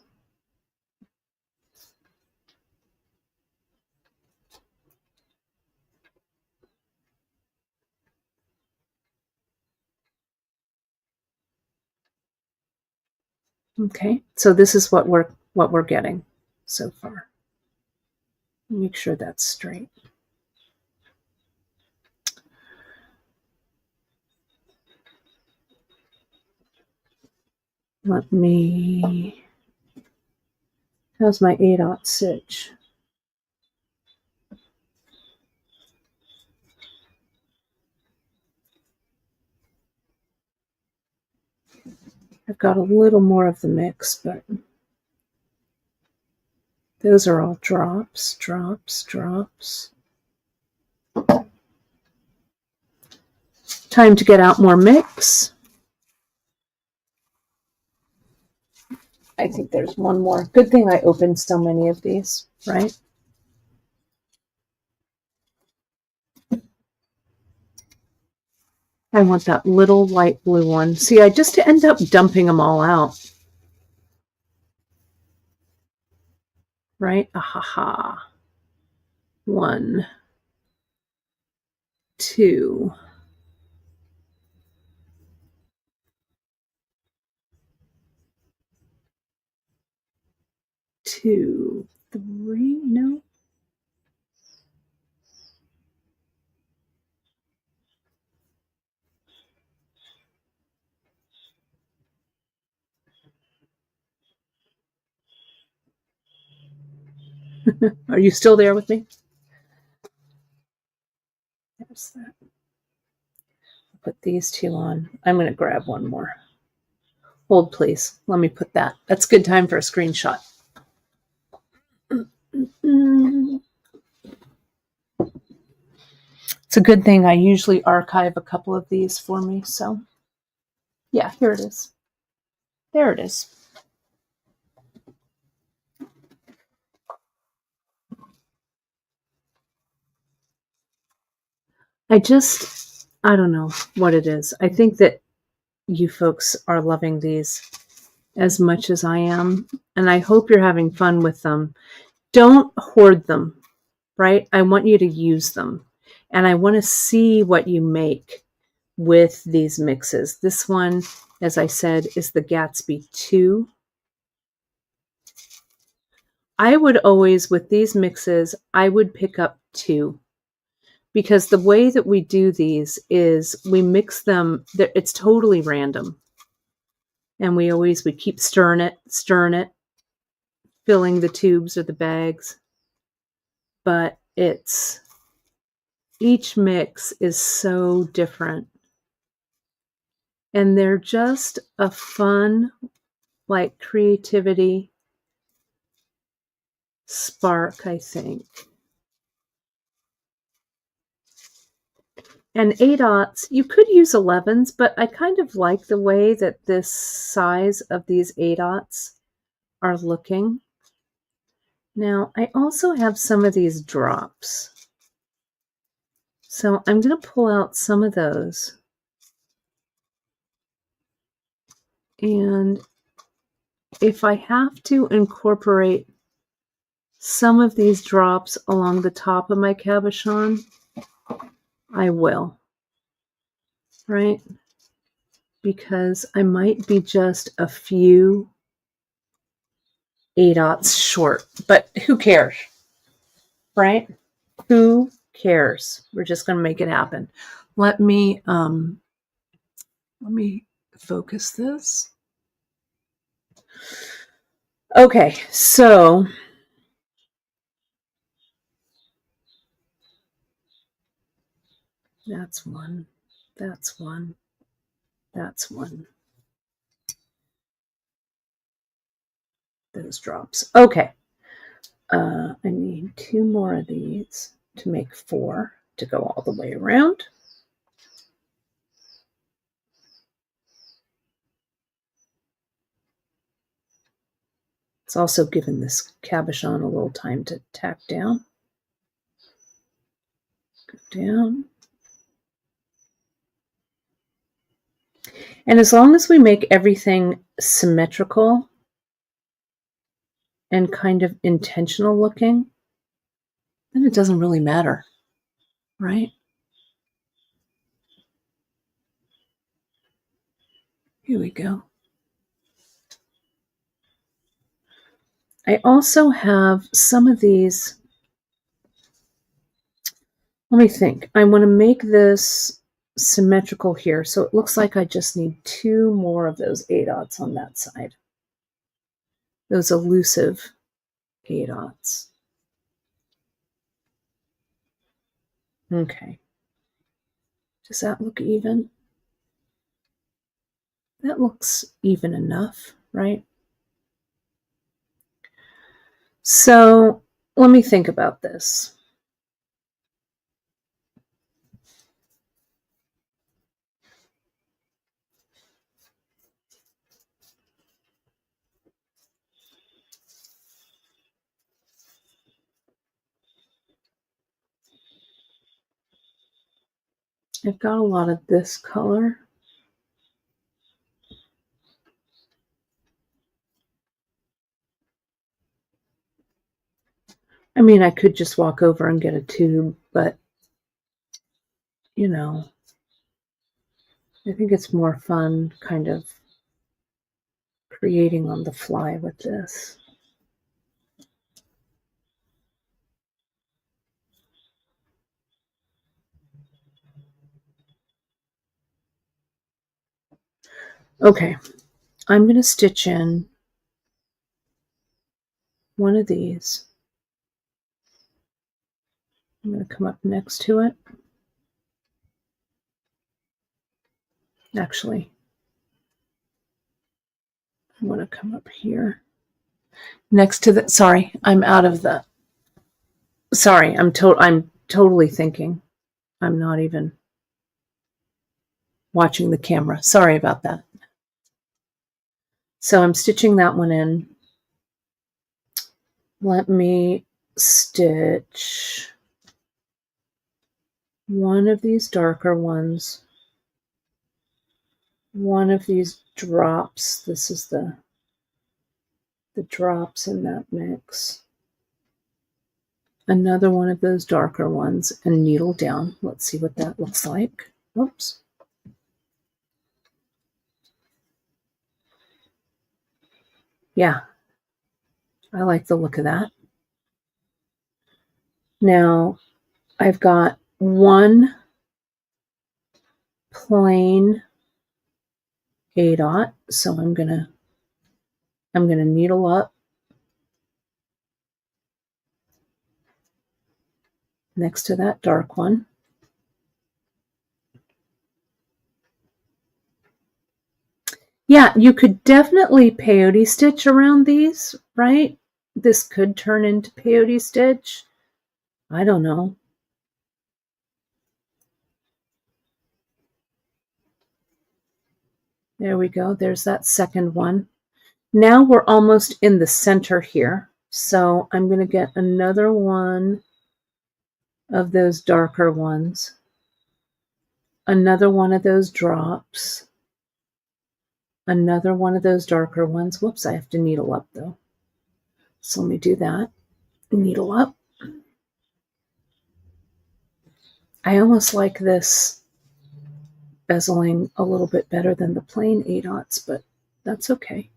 Okay, so this is what we're getting so far. Make sure that's straight. Let me. How's my 8/0 stitch? I've got a little more of the mix, but those are all drops, drops, drops. Time to get out more mix. I think there's one more. Good thing I opened so many of these, right? I want that little light blue one. See, I just end up dumping them all out. Right? Ahaha. 1, 2. 2, 3. No. Are you still there with me? There's that. Put these 2 on. I'm going to grab one more. Hold, please. Let me put that. That's good time for a screenshot. It's a good thing I usually archive a couple of these for me. So, yeah, here it is. There it is. I don't know what it is. I think that you folks are loving these as much as I am, and I hope you're having fun with them. Don't hoard them, right? I want you to use them, and I want to see what you make with these mixes. This one, as I said, is the Gatsby 2. I would always, with these mixes, I would pick up 2. Because the way that we do these is we mix them, it's totally random. And we keep stirring it, filling the tubes or the bags. But each mix is so different. And they're just a fun, like, creativity spark, I think. And 8/0, you could use 11s, but I kind of like the way that this size of these 8/0 are looking. Now, I also have some of these drops. So I'm going to pull out some of those. And if I have to incorporate some of these drops along the top of my cabochon, I will, right? Because I might be just a few 8/0 short, but who cares, right? Who cares? We're just going to make it happen. Let me focus this. Okay, so that's one, that's one, that's one. Those drops. Okay. I need 2 more of these to make 4 to go all the way around. It's also given this cabochon a little time to tack down. Go down. And as long as we make everything symmetrical and kind of intentional looking, then it doesn't really matter, right? Here we go. I also have some of these. Let me think. I want to make this symmetrical here, so it looks like I just need 2 more of those 8/0 on that side. Those elusive 8/0. Okay. Does that look even? That looks even enough, right? So let me think about this. I've got a lot of this color. I mean, I could just walk over and get a tube, but, you know, I think it's more fun kind of creating on the fly with this. Okay, I'm going to stitch in one of these. I'm going to come up next to it. Actually, I want to come up here. Next to the, sorry, I'm out of the, sorry, I'm totally thinking. I'm not even watching the camera. Sorry about that. So I'm stitching that one in. Let me stitch one of these darker ones, one of these drops. This is the drops in that mix. Another one of those darker ones and needle down. Let's see what that looks like. Oops. Yeah, I like the look of that. Now, I've got one plain A dot. So I'm gonna needle up next to that dark one. Yeah, you could definitely peyote stitch around these, right? This could turn into peyote stitch. I don't know. There we go. There's that second one. Now we're almost in the center here. So I'm going to get another one of those darker ones. Another one of those drops. Another one of those darker ones. Whoops, I have to needle up though. So let me do that. Needle up. I almost like this bezeling a little bit better than the plain 8/0, but that's okay.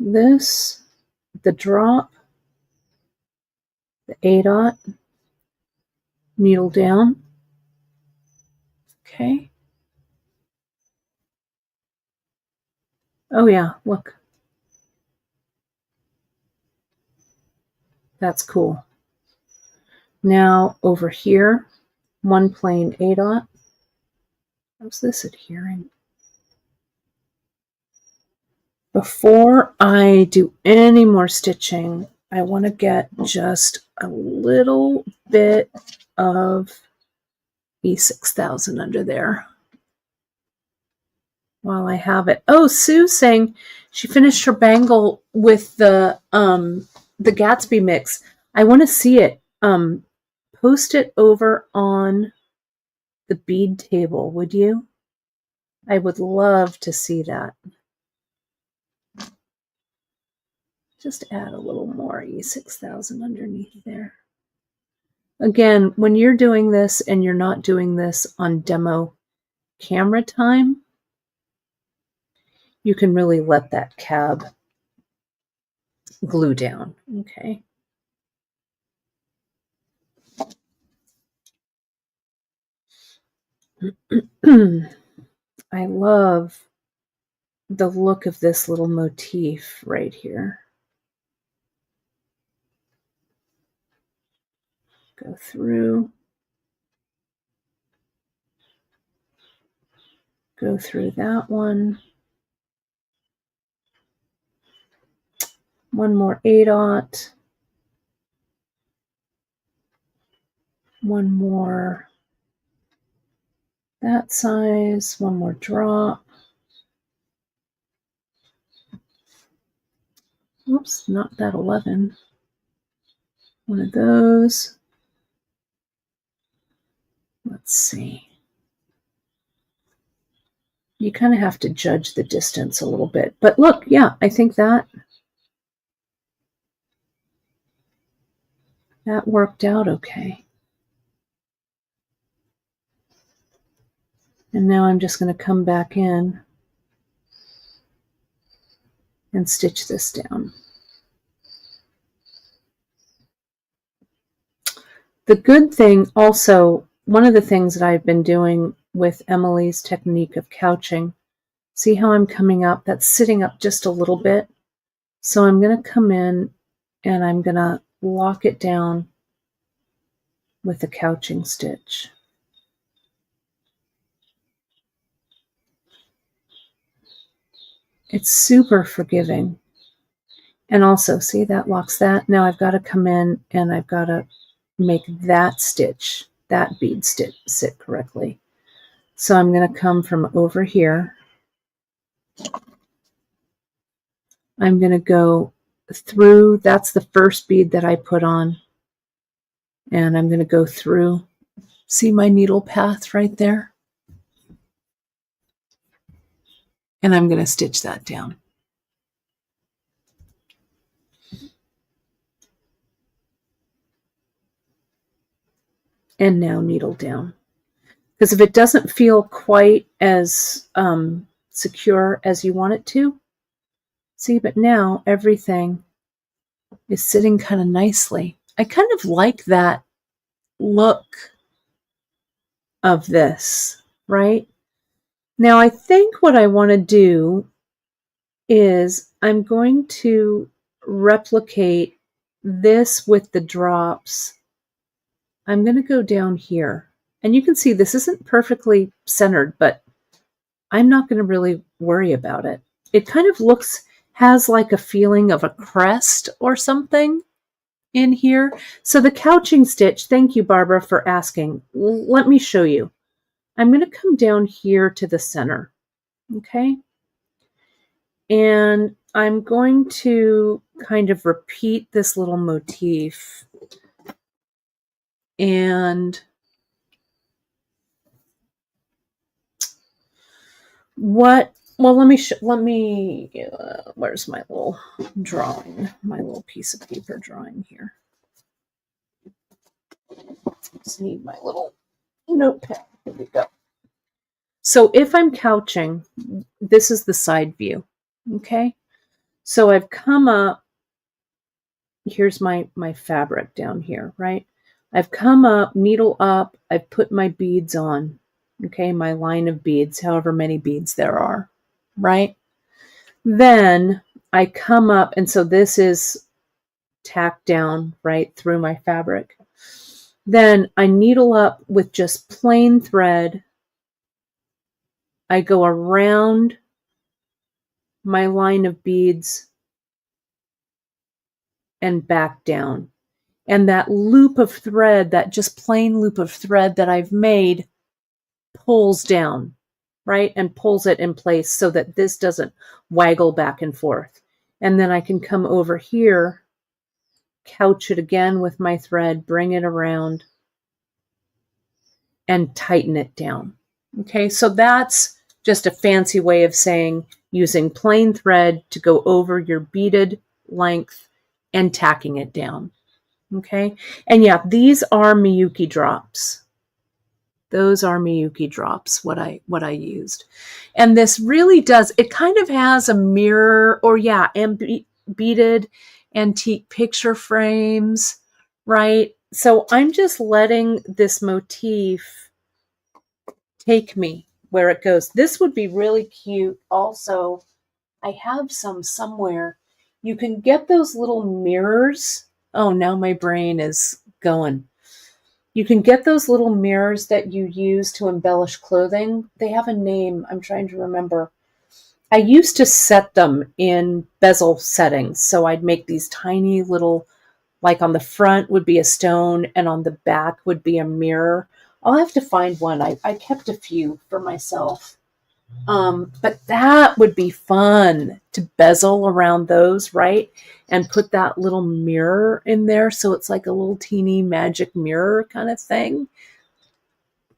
This, the drop, the 8/0, needle down. Okay. Oh yeah, look. That's cool. Now over here, one plain 8/0. How's this adhering? Before I do any more stitching, I want to get just a little bit of E6000 under there while I have it. Oh, Sue's saying she finished her bangle with the Gatsby mix. I want to see it. Post it over on the bead table, would you? I would love to see that. Just add a little more E6000 underneath there. Again, when you're doing this and you're not doing this on demo camera time, you can really let that cab glue down. Okay. I love the look of this little motif right here. Go through. Go through that one. One more 8/0. One more that size. One more drop. Oops, not that 11. One of those. Let's see. You kind of have to judge the distance a little bit. But look, yeah, I think that worked out okay. And now I'm just going to come back in and stitch this down. The good thing also, one of the things that I've been doing with Emily's technique of couching, see how I'm coming up? That's sitting up just a little bit. So I'm going to come in and I'm going to lock it down with a couching stitch. It's super forgiving. And also, see, that locks that. Now I've got to come in and I've got to make that stitch, that bead stitch, sit correctly. So I'm going to come from over here. I'm going to go through, that's the first bead that I put on. And I'm going to go through. See my needle path right there? And I'm going to stitch that down. And now needle down. Because if it doesn't feel quite as secure as you want it to, see, but now everything is sitting kind of nicely. I kind of like that look of this, right? Now I think what I want to do is I'm going to replicate this with the drops. I'm going to go down here. And you can see this isn't perfectly centered, but I'm not going to really worry about it. It kind of has like a feeling of a crest or something in here. So the couching stitch, thank you, Barbara, for asking. Let me show you. I'm going to come down here to the center, okay? And I'm going to kind of repeat this little motif. And let me, where's my little drawing, my little piece of paper drawing here. Just need my little notepad. Here we go. So if I'm couching, this is the side view, okay? So I've come up, here's my fabric down here, right? I've come up, needle up, I've put my beads on, okay? My line of beads, however many beads there are, right? Then I come up, and so this is tacked down right through my fabric. Then I needle up with just plain thread. I go around my line of beads and back down. And that loop of thread, that just plain loop of thread that I've made, pulls down, right? And pulls it in place so that this doesn't waggle back and forth. And then I can come over here, couch it again with my thread, bring it around, and tighten it down. Okay, so that's just a fancy way of saying using plain thread to go over your beaded length and tacking it down. Okay, and yeah, these are Miyuki drops. Those are Miyuki drops, what I used. And this really does, it kind of has a mirror, or yeah, beaded antique picture frames, right? So I'm just letting this motif take me where it goes. This would be really cute. Also, I have some somewhere. You can get those little mirrors. Oh, now my brain is going. You can get those little mirrors that you use to embellish clothing. They have a name. I'm trying to remember. I used to set them in bezel settings. So I'd make these tiny little, like on the front would be a stone and on the back would be a mirror. I'll have to find one. I kept a few for myself. But that would be fun to bezel around those, right? And put that little mirror in there. So it's like a little teeny magic mirror kind of thing.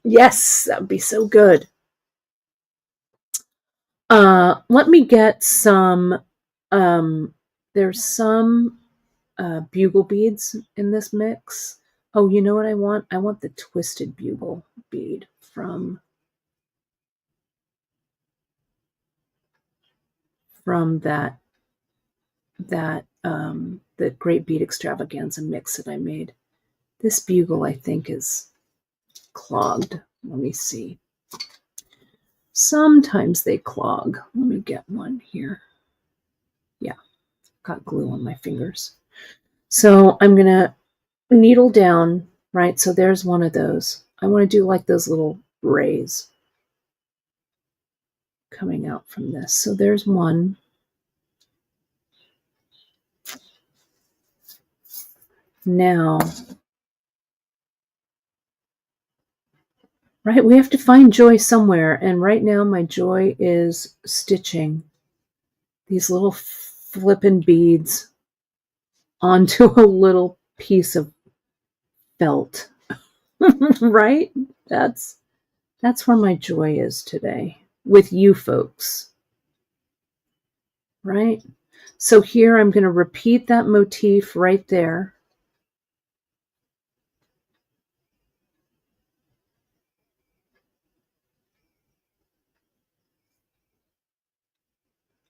Yes, that would be so good. Let me get some, there's some bugle beads in this mix. Oh, you know what I want? I want the twisted bugle bead from that the Great Bead Extravaganza mix that I made. This bugle, I think, is clogged. Let me see. Sometimes they clog. Let me get one here. Yeah, got glue on my fingers. So I'm going to needle down, right? So there's one of those. I want to do like those little rays coming out from this. So there's one. Now, right, we have to find joy somewhere. And right now my joy is stitching these little flippin' beads onto a little piece of felt. Right? That's where my joy is today with you folks. Right? So here I'm going to repeat that motif right there.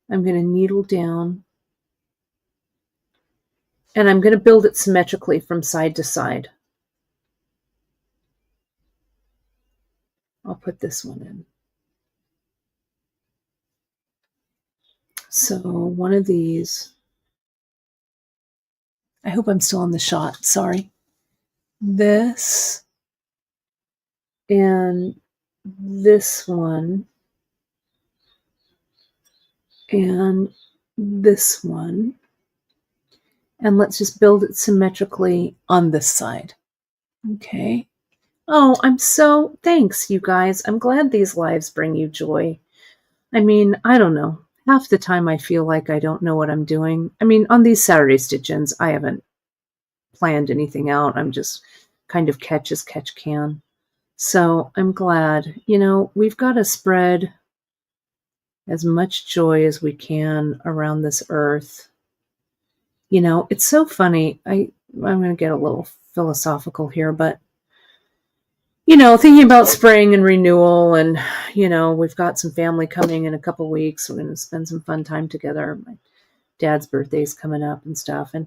I'm going to needle down. And I'm going to build it symmetrically from side to side. I'll put this one in. So one of these, I hope I'm still on the shot, sorry. This and this one and this one. And let's just build it symmetrically on this side. Okay. Oh, thanks, you guys. I'm glad these lives bring you joy. I mean, I don't know. Half the time I feel like I don't know what I'm doing. I mean, on these Saturday stitch-ins, I haven't planned anything out. I'm just kind of catch as catch can. So I'm glad. You know, we've got to spread as much joy as we can around this earth. You know, it's so funny. I'm going to get a little philosophical here, but you know, thinking about spring and renewal, and you know, we've got some family coming in a couple weeks. We're going to spend some fun time together. My dad's birthday's coming up and stuff, and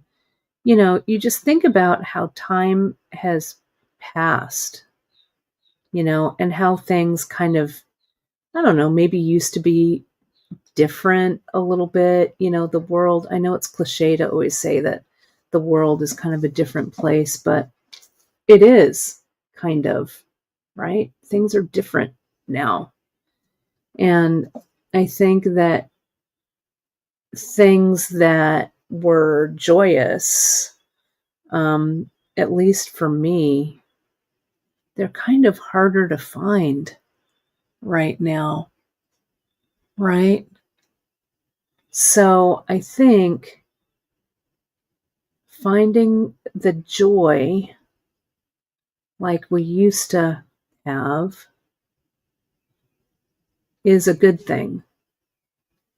you know, you just think about how time has passed, you know, and how things kind of, I don't know, maybe used to be different a little bit. You know, the world, I know it's cliche to always say that the world is kind of a different place, but it is kind of, right? Things are different now. And I think that things that were joyous, at least for me, they're kind of harder to find right now, right? So I think finding the joy like we used to have is a good thing.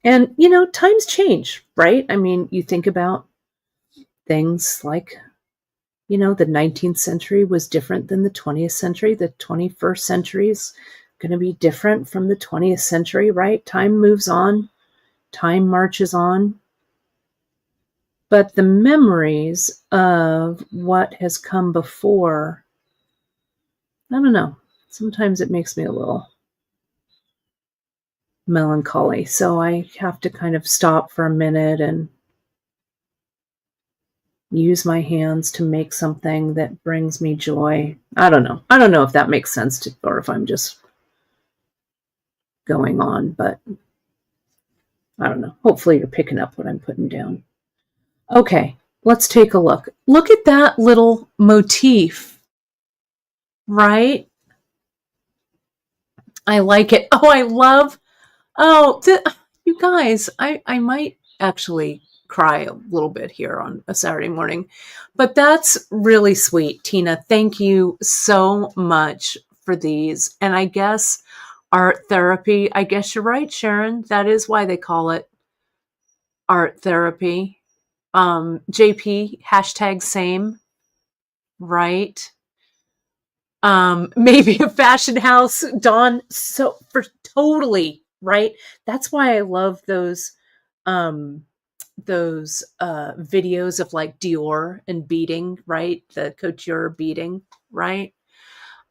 And, you know, times change, right? I mean, you think about things like, you know, the 19th century was different than the 20th century. The 21st century is going to be different from the 20th century, right? Time moves on, time marches on. But the memories of what has come before, I don't know, sometimes it makes me a little melancholy. So I have to kind of stop for a minute and use my hands to make something that brings me joy. I don't know. I don't know if that makes sense to, or if I'm just going on, but I don't know. Hopefully you're picking up what I'm putting down. Okay, let's take a look. Look at that little motif, right? I like it. Oh, I love, oh, you guys, I might actually cry a little bit here on a Saturday morning, but that's really sweet. Tina, thank you so much for these. And I guess art therapy, I guess you're right, Sharon. That is why they call it art therapy. JP, hashtag same, right? Maybe a fashion house, Dawn. So for totally, right? That's why I love those videos of like Dior and beading, right? The couture beading, right?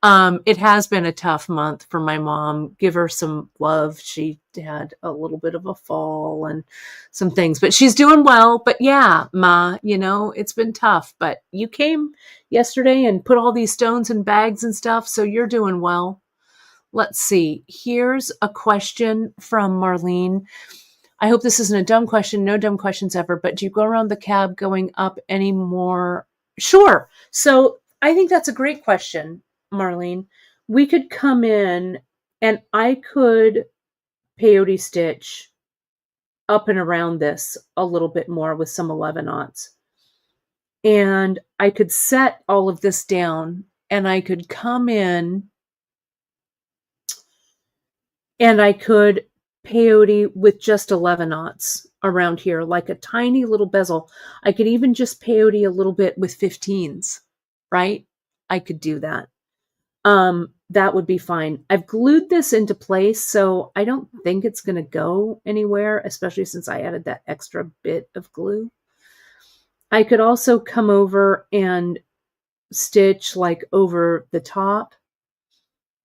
It has been a tough month for my mom. Give her some love. She had a little bit of a fall and some things, but she's doing well. But yeah, Ma, you know, it's been tough, but you came yesterday and put all these stones in bags and stuff. So you're doing well. Let's see. Here's a question from Marlene. I hope this isn't a dumb question. No dumb questions ever, but do you go around the cab going up anymore? Sure. So I think that's a great question, Marlene. We could come in and I could peyote stitch up and around this a little bit more with some 11/aughts. And I could set all of this down and I could come in and I could peyote with just 11/aughts around here, like a tiny little bezel. I could even just peyote a little bit with 15s, right? I could do that. That would be fine. I've glued this into place, so I don't think it's going to go anywhere, especially since I added that extra bit of glue. I could also come over and stitch like over the top,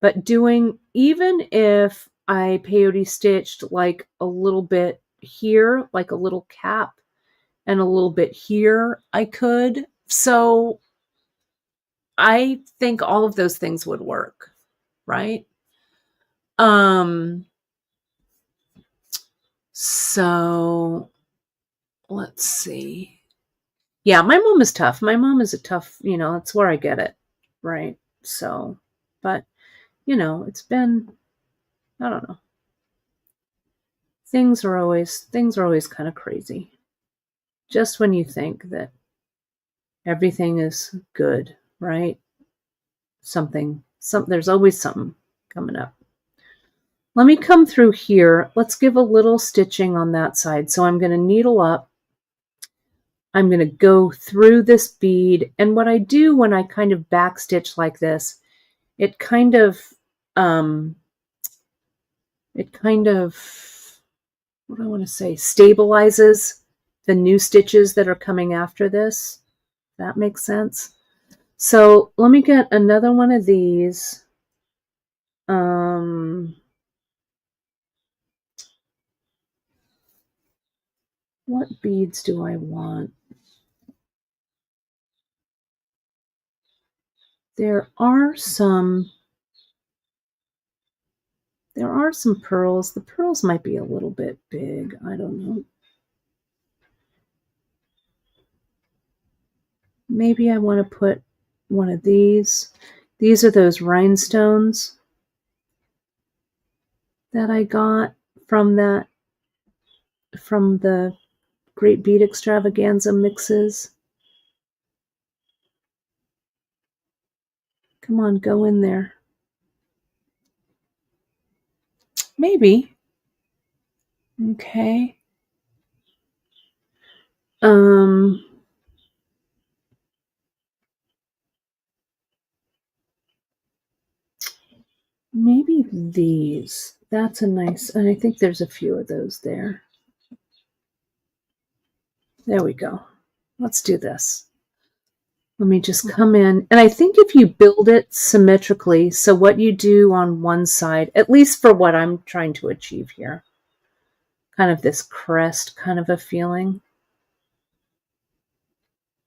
but even if I peyote stitched like a little bit here, like a little cap, and a little bit here I could. So I think all of those things would work, right? So let's see. Yeah, my mom is tough. My mom is a tough, that's where I get it, right? So, but, it's been, I don't know. Things are always kind of crazy. Just when you think that everything is good, right? There's always something coming up. Let me come through here. Let's give a little stitching on that side. So I'm going to needle up. I'm going to go through this bead. And what I do when I kind of back stitch like this, it kind of, what do I want to say, stabilizes the new stitches that are coming after this. That makes sense. So let me get another one of these. What beads do I want? There are some pearls. The pearls might be a little bit big. I don't know. Maybe I want to put one of these. These are those rhinestones that I got from the Great Bead Extravaganza mixes. Come on, go in there. Maybe. Okay. Maybe these. That's a nice, and I think there's a few of those there. There we go. Let's do this. Let me just come in. And I think if you build it symmetrically, so what you do on one side, at least for what I'm trying to achieve here, kind of this crest kind of a feeling.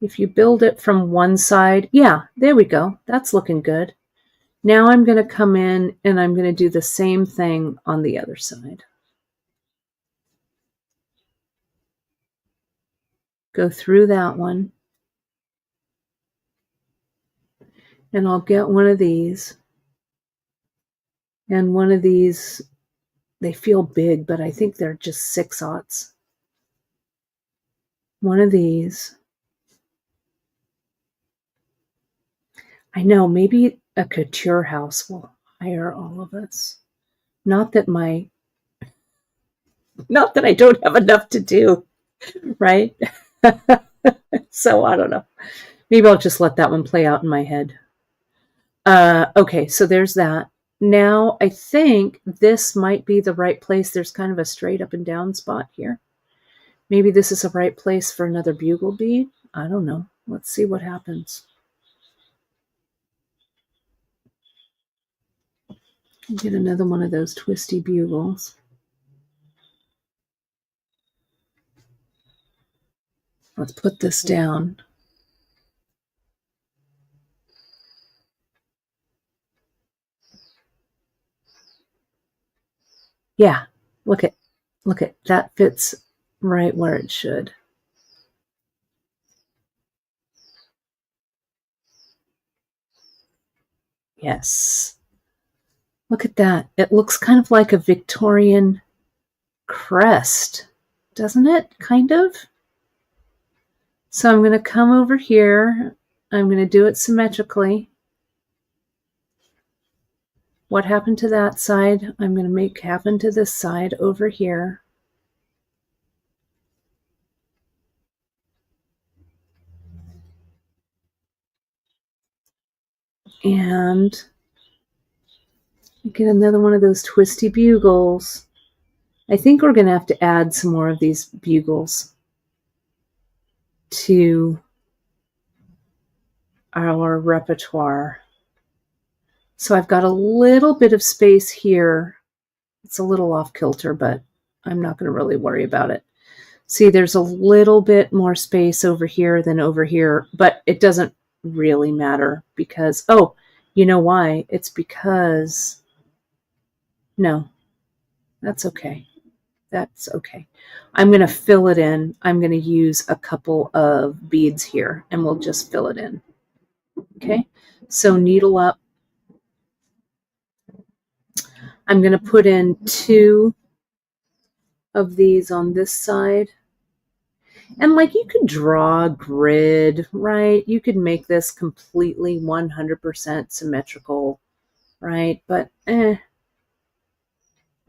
If you build it from one side, yeah, there we go. That's looking good. Now I'm going to come in and I'm going to do the same thing on the other side. Go through that one. And I'll get one of these. And one of these, they feel big, but I think they're just 6/0. One of these. I know, maybe a couture house will hire all of us. Not that I don't have enough to do, right? So I don't know. Maybe I'll just let that one play out in my head. Okay, so there's that. Now I think this might be the right place. There's kind of a straight up and down spot here. Maybe this is the right place for another bugle bead. I don't know. Let's see what happens. Get another one of those twisty bugles. Let's put this down. Yeah, look at that fits right where it should. Yes. Look at that. It looks kind of like a Victorian crest, doesn't it? Kind of. So I'm going to come over here. I'm going to do it symmetrically. What happened to that side, I'm going to make happen to this side over here. And get another one of those twisty bugles. I think we're going to have to add some more of these bugles to our repertoire. So I've got a little bit of space here. It's a little off kilter, but I'm not going to really worry about it. See, there's a little bit more space over here than over here, but it doesn't really matter because, oh, you know why? It's because, no, that's okay. That's okay. I'm going to fill it in. I'm going to use a couple of beads here and we'll just fill it in. Okay, so needle up. I'm going to put in 2 of these on this side. And like you could draw a grid, right? You could make this completely 100% symmetrical, right? But I'm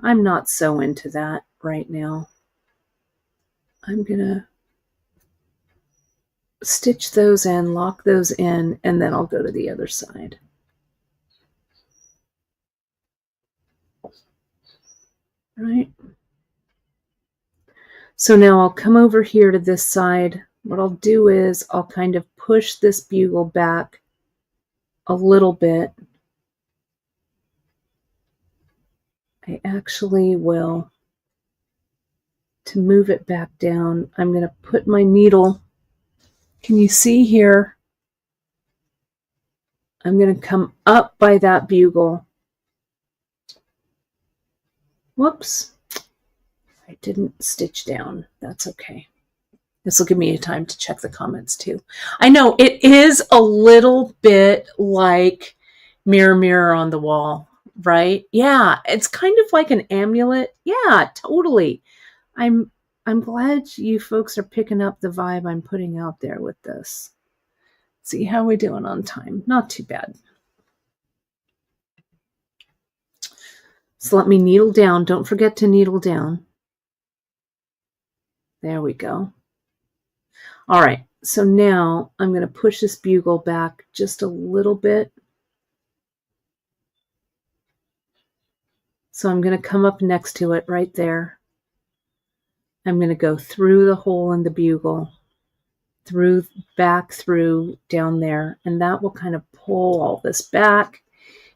not so into that right now. I'm going to stitch those in, lock those in, and then I'll go to the other side. Right? So now I'll come over here to this side. What I'll do is I'll kind of push this bugle back a little bit. I actually will, to move it back down, I'm going to put my needle. Can you see here? I'm going to come up by that bugle. Whoops. I didn't stitch down. That's okay. This will give me a time to check the comments too. I know it is a little bit like mirror, mirror on the wall, right? Yeah, it's kind of like an amulet. Yeah, totally. I'm glad you folks are picking up the vibe I'm putting out there with this. See how we doing on time? Not too bad. So let me needle down. Don't forget to needle down. There we go. All right, so now I'm going to push this bugle back just a little bit. So I'm going to come up next to it right there. I'm going to go through the hole in the bugle, through, back through, down there, and that will kind of pull all this back,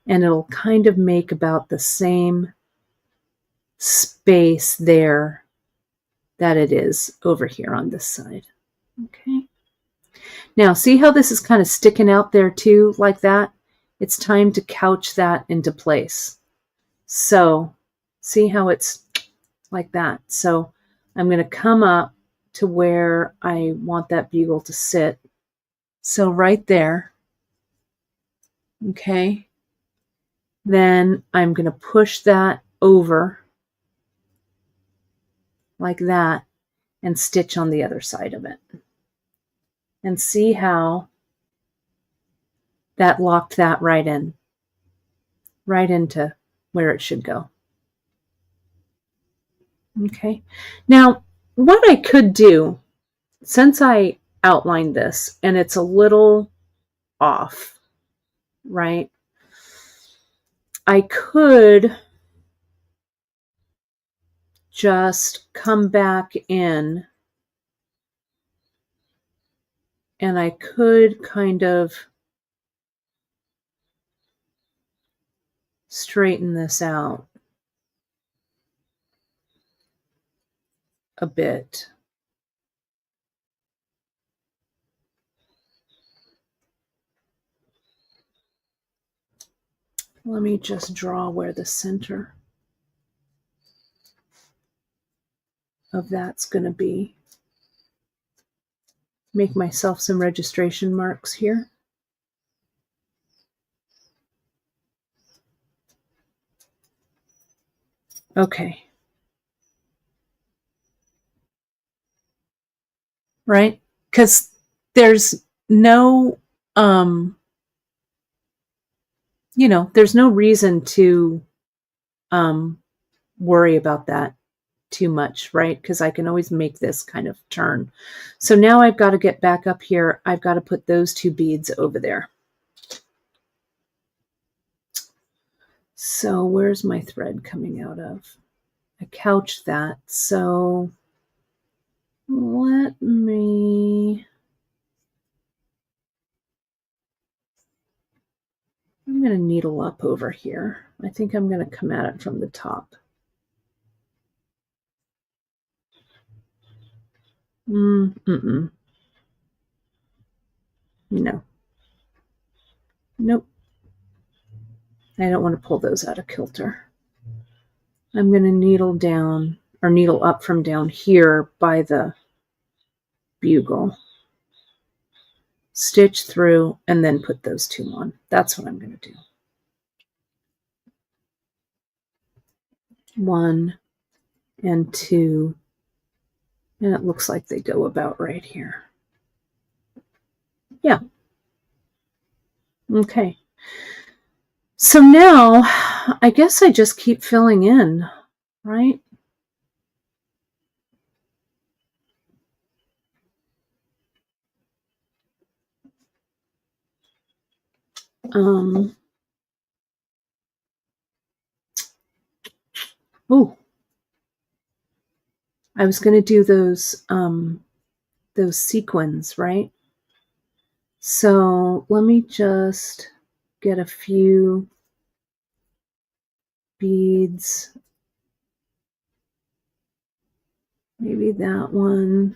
and it'll kind of make about the same space there that it is over here on this side. Okay. Now, see how this is kind of sticking out there too, like that? It's time to couch that into place. So, see how it's like that? So, I'm going to come up to where I want that bugle to sit. So, right there. Okay. Then I'm going to push that over like that and stitch on the other side of it. And see how that locked that right in, right into where it should go. Okay. Now, what I could do, since I outlined this and it's a little off, right? I could just come back in and I could kind of straighten this out a bit. Let me just draw where the center of that's going to be. Make myself some registration marks here. Okay. Right? Because there's no, there's no reason to worry about that too much, right? Because I can always make this kind of turn. So now I've got to get back up here. I've got to put those 2 beads over there. So where's my thread coming out of? I couched that. So let me, I'm going to needle up over here. I think I'm going to come at it from the top. Mm-mm. No. Nope. I don't want to pull those out of kilter. I'm going to needle down or needle up from down here by the bugle, stitch through, and then put those two on. That's what I'm going to do. 1 and 2, and it looks like they go about right here. Yeah. Okay. So now I guess I just keep filling in, right? Oh, I was going to do those sequins, right? So let me just get a few beads. Maybe that one.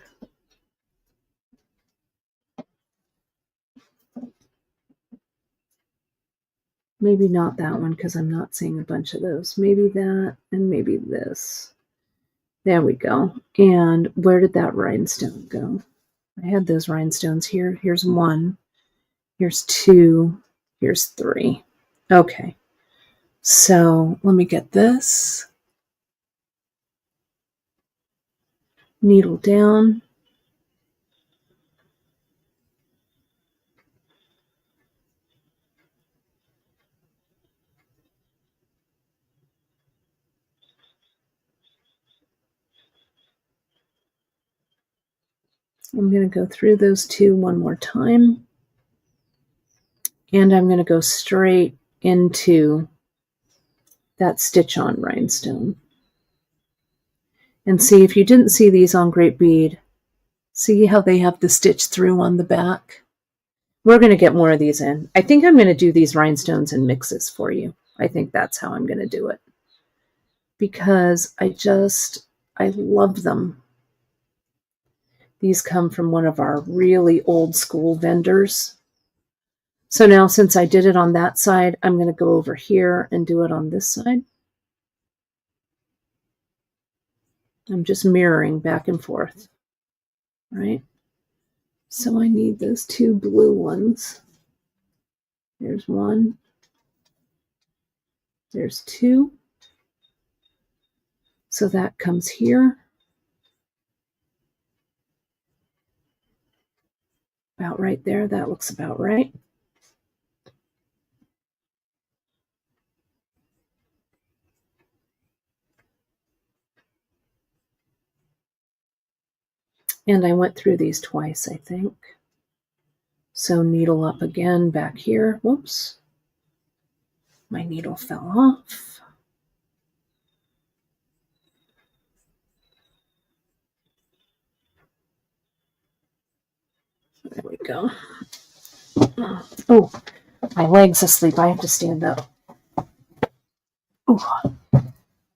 Maybe not that one because I'm not seeing a bunch of those. Maybe that and maybe this. There we go. And where did that rhinestone go? I had those rhinestones here. Here's 1. Here's 2. Here's 3. Okay. So let me get this. Needle down. I'm going to go through those 2 one more time. And I'm going to go straight into that stitch on rhinestone. And see, if you didn't see these on Great Bead, see how they have the stitch through on the back? We're going to get more of these in. I think I'm going to do these rhinestones in mixes for you. I think that's how I'm going to do it. Because I love them. These come from one of our really old school vendors. So now since I did it on that side, I'm going to go over here and do it on this side. I'm just mirroring back and forth, right? So I need those 2 blue ones. There's 1. There's 2. So that comes here. About right there. That looks about right. And I went through these twice, I think. So needle up again back here. Whoops. My needle fell off. There we go. Oh, my leg's asleep. I have to stand up. Oh,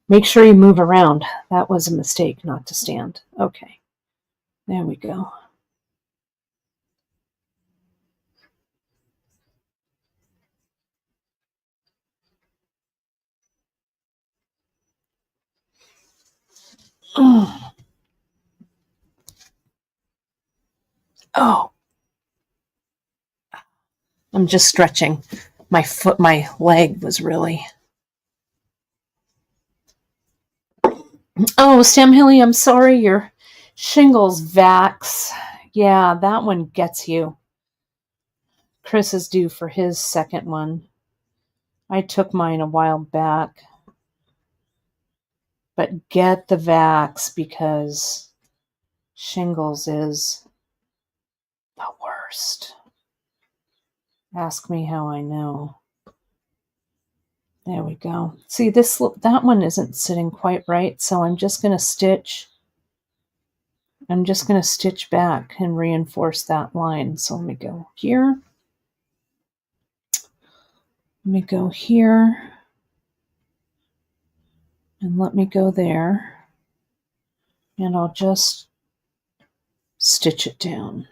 make sure you move around. That was a mistake not to stand. Okay. There we go. Oh. Oh. I'm just stretching. My leg was really... Oh, Sam Hilly, I'm sorry. Your shingles Vax. Yeah, that one gets you. Chris is due for his second one. I took mine a while back. But get the Vax because shingles is the worst. Ask me how I know. There we go. See, that one isn't sitting quite right, so I'm just going to stitch. I'm just going to stitch back and reinforce that line. So let me go here. Let me go here. And let me go there. And I'll just stitch it down.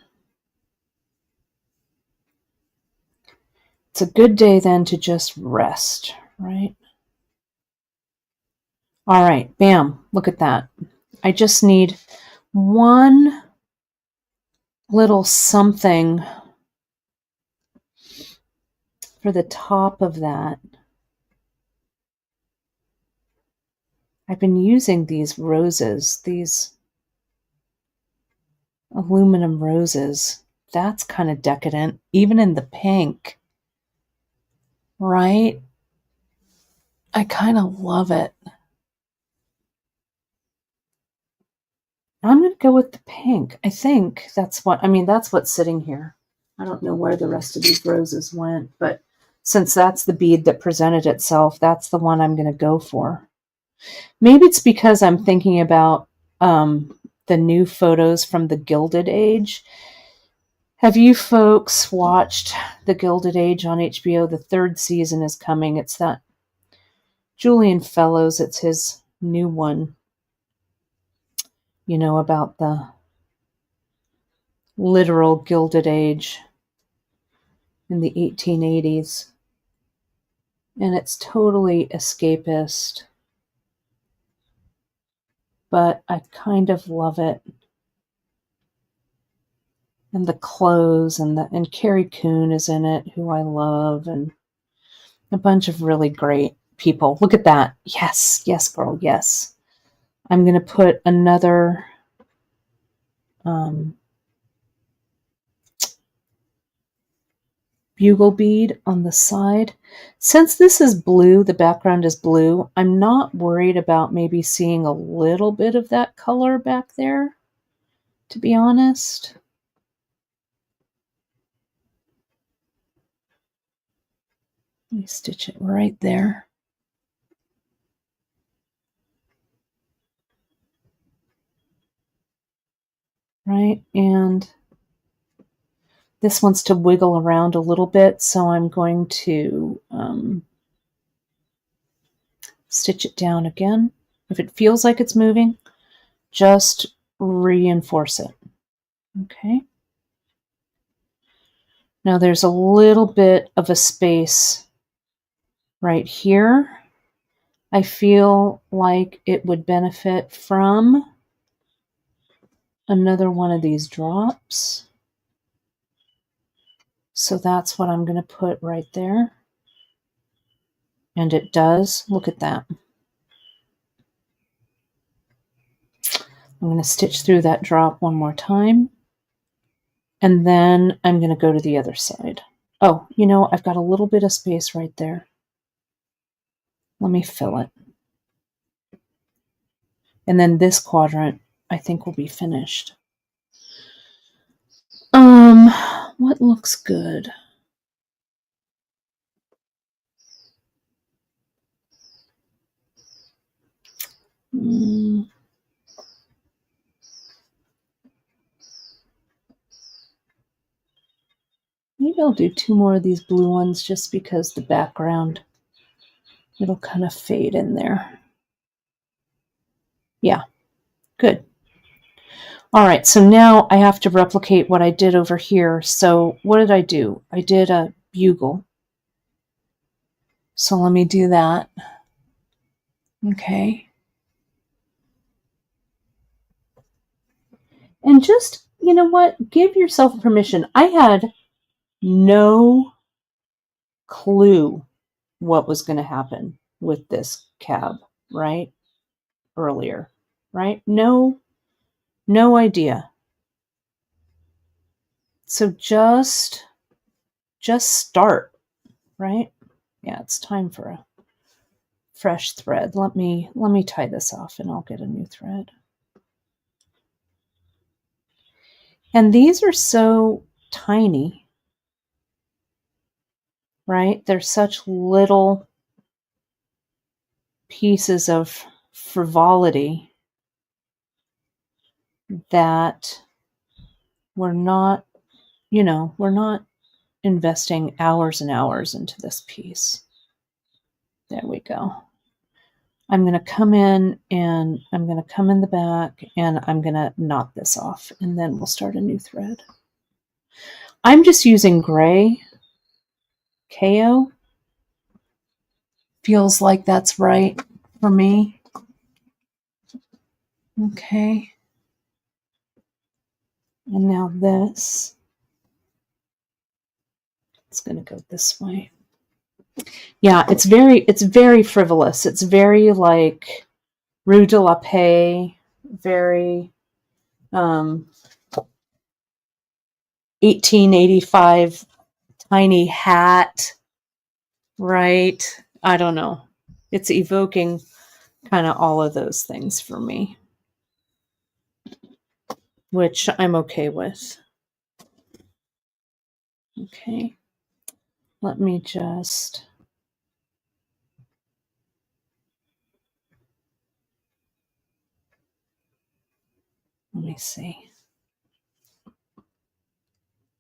It's a good day then to just rest, right? All right, bam, look at that. I just need one little something for the top of that. I've been using these roses, these aluminum roses. That's kind of decadent, even in the pink, right? I kind of love it. I'm going to go with the pink. I think that's what's sitting here. I don't know where the rest of these roses went, but since that's the bead that presented itself, that's the one I'm going to go for. Maybe it's because I'm thinking about the new photos from the Gilded Age. Have you folks watched the Gilded Age on HBO? The 3rd season is coming. It's that Julian Fellows. It's his new one. You know, about the literal Gilded Age in the 1880s. And it's totally escapist. But I kind of love it. And the clothes and Carrie Coon is in it, who I love, and a bunch of really great people. Look at that. Yes, yes, girl, yes. I'm going to put another bugle bead on the side. Since this is blue, the background is blue, I'm not worried about maybe seeing a little bit of that color back there, to be honest. Let me stitch it right there. Right, and this wants to wiggle around a little bit, so I'm going to stitch it down again. If it feels like it's moving, just reinforce it. Okay. Now there's a little bit of a space right here. I feel like it would benefit from another one of these drops. So that's what I'm going to put right there. And it does. Look at that. I'm going to stitch through that drop one more time. And then I'm going to go to the other side. Oh, you know, I've got a little bit of space right there. Let me fill it. And then this quadrant, I think, will be finished. What looks good? Maybe I'll do 2 more of these blue ones just because the background, it'll kind of fade in there. Yeah, good. All right, so now I have to replicate what I did over here. So what did I do? I did a bugle. So let me do that. Okay. And just, you know what? Give yourself permission. I had no clue what was going to happen with this cab, right? Earlier, right? No idea. So just start, right? Yeah, it's time for a fresh thread. Let me tie this off and I'll get a new thread. And these are so tiny, right? They're such little pieces of frivolity that we're not, we're not investing hours and hours into this piece. There we go. I'm going to come in and I'm going to come in the back and I'm going to knot this off and then we'll start a new thread. I'm just using gray. KO. Feels like that's right for me. Okay. And now this. It's going to go this way. Yeah, it's very frivolous. It's very like Rue de la Paix, very 1885 tiny hat, right? I don't know. It's evoking kind of all of those things for me, which I'm okay with. Okay. Let me just... Let me see.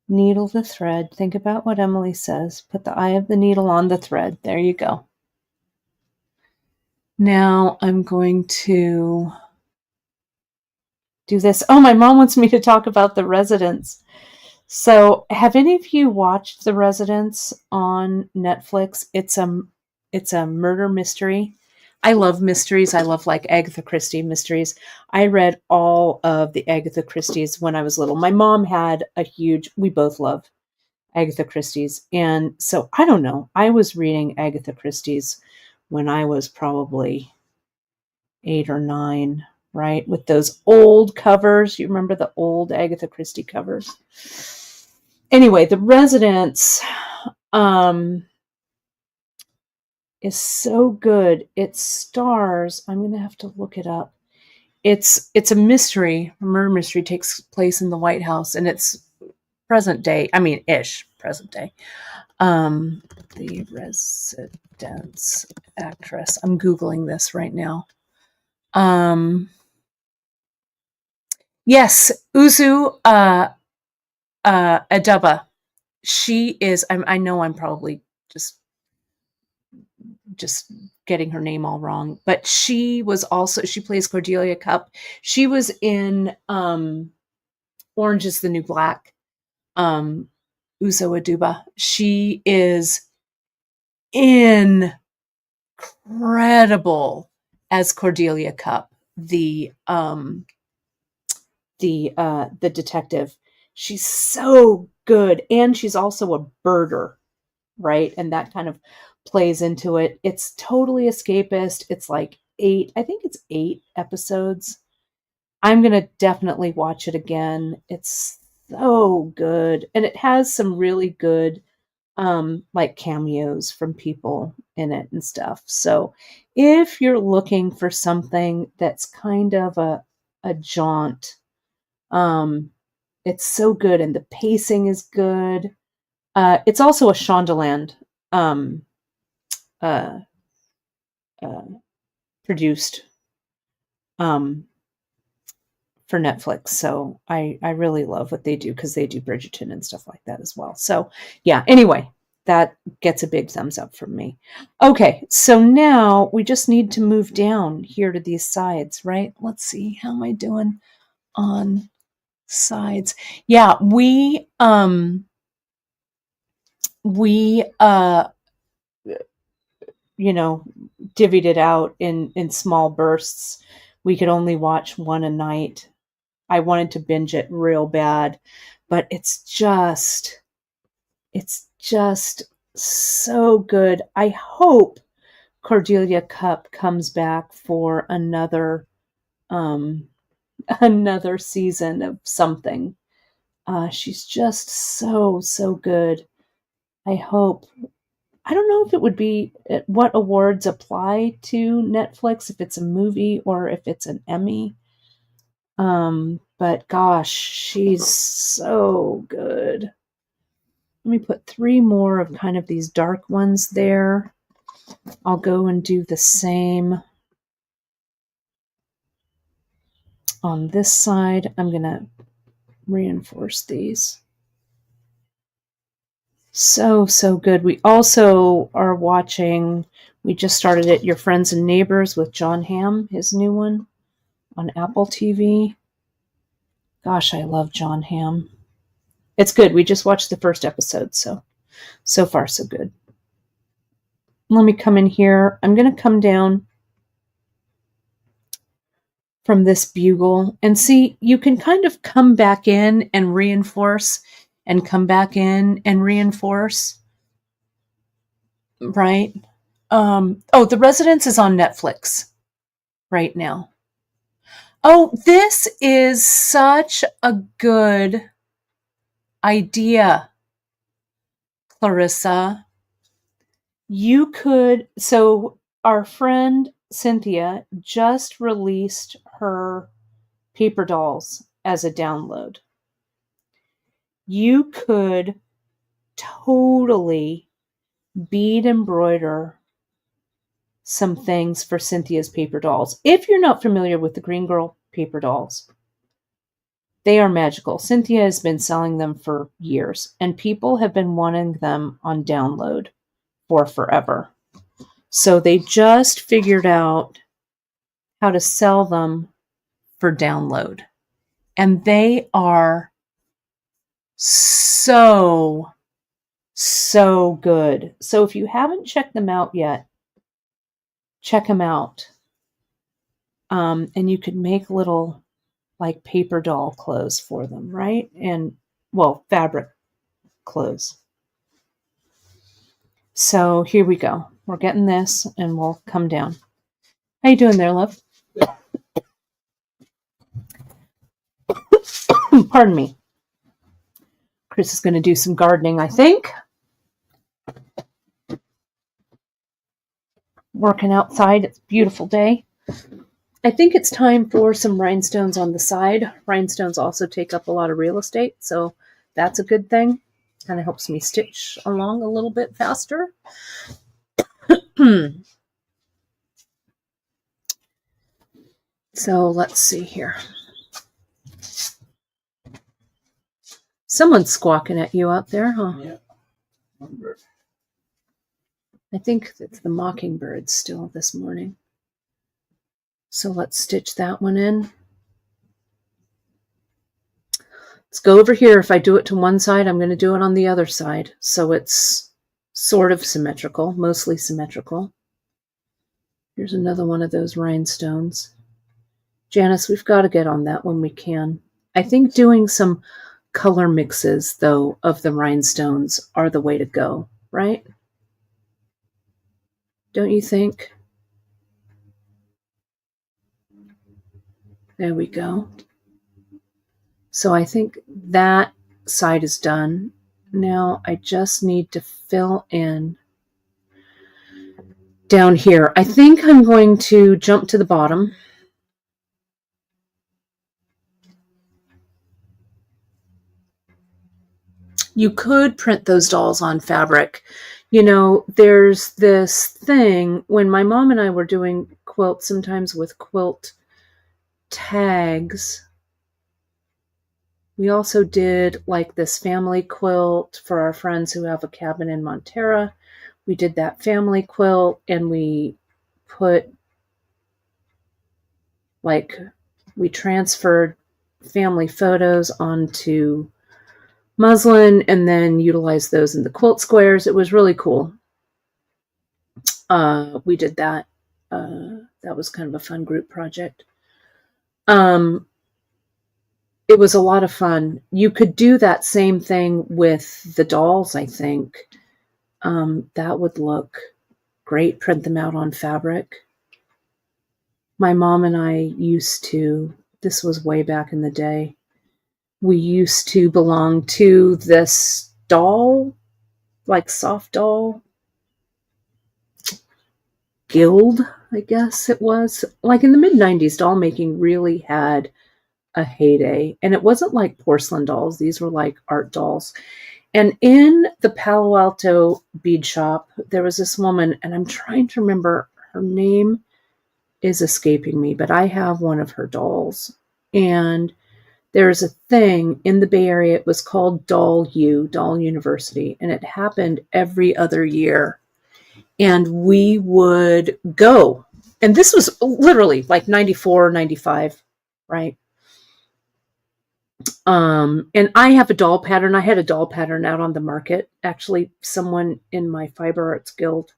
Needle the thread. Think about what Emily says. Put the eye of the needle on the thread. There you go. Now I'm going to do this. Oh, my mom wants me to talk about The Residence. So have any of you watched The Residence on Netflix? It's a murder mystery. I love mysteries. I love like Agatha Christie mysteries. I read all of the Agatha Christies when I was little. My mom had we both love Agatha Christie's. And so I don't know. I was reading Agatha Christie's when I was probably 8 or 9, right? With those old covers. You remember the old Agatha Christie covers? Anyway, The Residence is so good. It stars, I'm going to have to look it up. It's a mystery. A murder mystery takes place in the White House, and it's present day. I mean, present day. The Residence actress. I'm Googling this right now. Yes, Uzu Aduba. She is, I know I'm probably just getting her name all wrong, but she plays Cordelia Cup. She was in Orange is the New Black. Uzo Aduba. She is incredible as Cordelia Cup, the detective. She's so good, and she's also a birder, right? And that kind of plays into it. It's totally escapist. It's like I think it's 8 episodes. I'm going to definitely watch it again. It's so good. And it has some really good like cameos from people in it and stuff. So if you're looking for something that's kind of a jaunt, it's so good, and the pacing is good. It's also a Shondaland produced for Netflix. So I really love what they do, because they do Bridgerton and stuff like that as well. So yeah, anyway, that gets a big thumbs up from me. Okay, so now we just need to move down here to these sides, right? Let's see, how am I doing on sides? Yeah, we divvied it out in small bursts. We could only watch one a night. I wanted to binge it real bad, but it's just so good. I hope Cordelia Cup comes back for another season of something. She's just so good. I hope. I don't know if it would be what awards apply to Netflix, if it's a movie or if it's an Emmy. But gosh, she's so good. Let me put 3 more of kind of these dark ones there. I'll go and do the same on this side. I'm going to reinforce these. So, so good. We also are watching, we just started it, Your Friends and Neighbors with John Hamm, his new one on Apple TV. Gosh, I love John Hamm. It's good. We just watched the first episode, so far so good. Let me come in here. I'm going to come down from this bugle and see, you can kind of come back in and reinforce and come back in and reinforce, right? Oh, The Residence is on Netflix right now. Oh, this is such a good idea, Clarissa. You could, so our friend Cynthia just released her paper dolls as a download. You could totally bead embroider some things for Cynthia's paper dolls. If you're not familiar with the Green Girl paper dolls, they are magical. Cynthia has been selling them for years, and people have been wanting them on download for forever. So they just figured out how to sell them for download. And they are so, so good. So if you haven't checked them out yet, check them out. And you could make little like paper doll clothes for them, right? And well, fabric clothes. So here we go. We're getting this and we'll come down. How you doing there, love? Pardon me. Chris is going to do some gardening, I think. Working outside. It's a beautiful day. I think it's time for some rhinestones on the side. Rhinestones also take up a lot of real estate, so that's a good thing. Kind of helps me stitch along a little bit faster. So let's see here. Someone's squawking at you out there, huh? Yeah. I think it's the mockingbird still this morning. So let's stitch that one in. Let's go over here. If I do it to one side, I'm going to do it on the other side. So it's sort of symmetrical, mostly symmetrical. Here's another one of those rhinestones. Janice, we've got to get on that when we can. I think doing some color mixes, though, of the rhinestones are the way to go, right? Don't you think? There we go. So I think that side is done. Now I just need to fill in down here. I think I'm going to jump to the bottom. You could print those dolls on fabric. You know, there's this thing when my mom and I were doing quilts, sometimes with quilt tags. We also did like this family quilt for our friends who have a cabin in Montera. We did that family quilt and we put we transferred family photos onto muslin and then utilized those in the quilt squares. It was really cool. We did that. That was kind of a fun group project. It was a lot of fun. You could do that same thing with the dolls, I think. That would look great. Print them out on fabric. My mom and I used to, this was way back in the day, we used to belong to this doll, like soft doll guild, I guess it was. Like in the mid-90s, doll making really had a heyday. And it wasn't like porcelain dolls. These were like art dolls. And in the Palo Alto bead shop, there was this woman, and I'm trying to remember, her name is escaping me, but I have one of her dolls. And there's a thing in the Bay Area. It was called Doll University, and it happened every other year. And we would go. And this was literally like 94, 95, right? And I have a doll pattern. I had a doll pattern out on the market. Actually, someone in my Fiber Arts Guild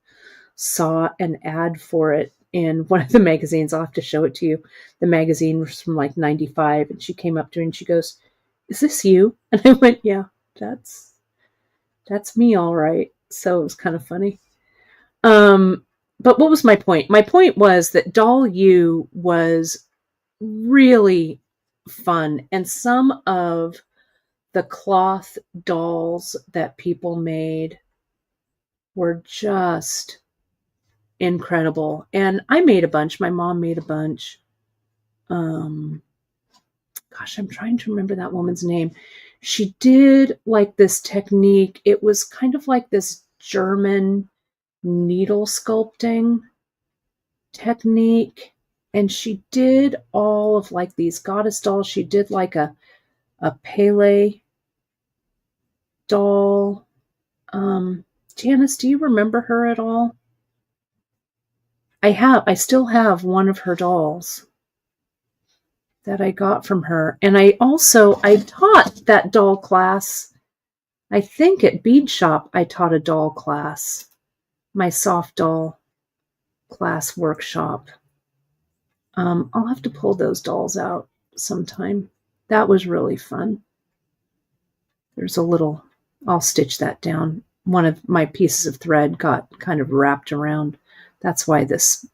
saw an ad for it in one of the magazines. I'll have to show it to you. The magazine was from like 95, and she came up to me and she goes, "Is this you?" And I went, "Yeah, that's me, all right." So it was kind of funny. But what was my point? My point was that Doll U was really fun, and some of the cloth dolls that people made were just incredible. And I made a bunch. My mom made a bunch. Gosh, I'm trying to remember that woman's name. She did like this technique. It was kind of like this German needle sculpting technique. And she did all of like these goddess dolls. She did like a Pele doll. Janice, do you remember her at all? I still have one of her dolls that I got from her. And I taught that doll class. I think at Bead Shop, I taught a doll class, my soft doll class workshop. I'll have to pull those dolls out sometime. That was really fun. There's a little, I'll stitch that down. One of my pieces of thread got kind of wrapped around. That's why this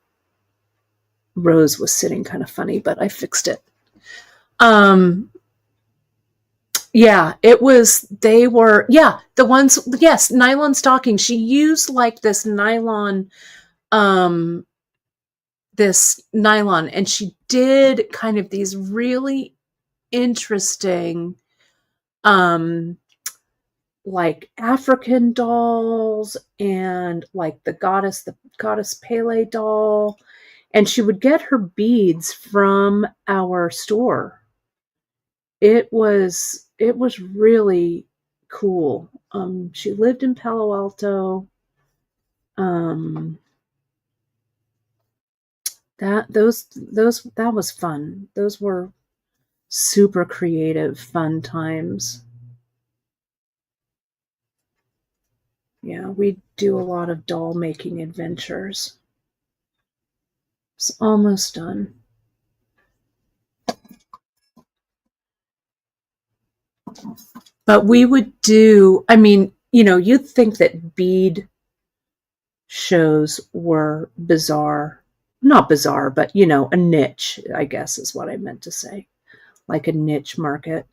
rose was sitting kind of funny, but I fixed it. Yeah, the ones, yes, nylon stockings. She used like this nylon, and she did kind of these really interesting, like African dolls and like the goddess Pele doll. And she would get her beads from our store. It was really cool. She lived in Palo Alto. That was fun. Those were super creative, fun times. Yeah, we do a lot of doll making adventures. It's almost done. But we would do, I mean, you'd think that bead shows were bizarre. Not bizarre, but, a niche, I guess is what I meant to say. Like a niche market.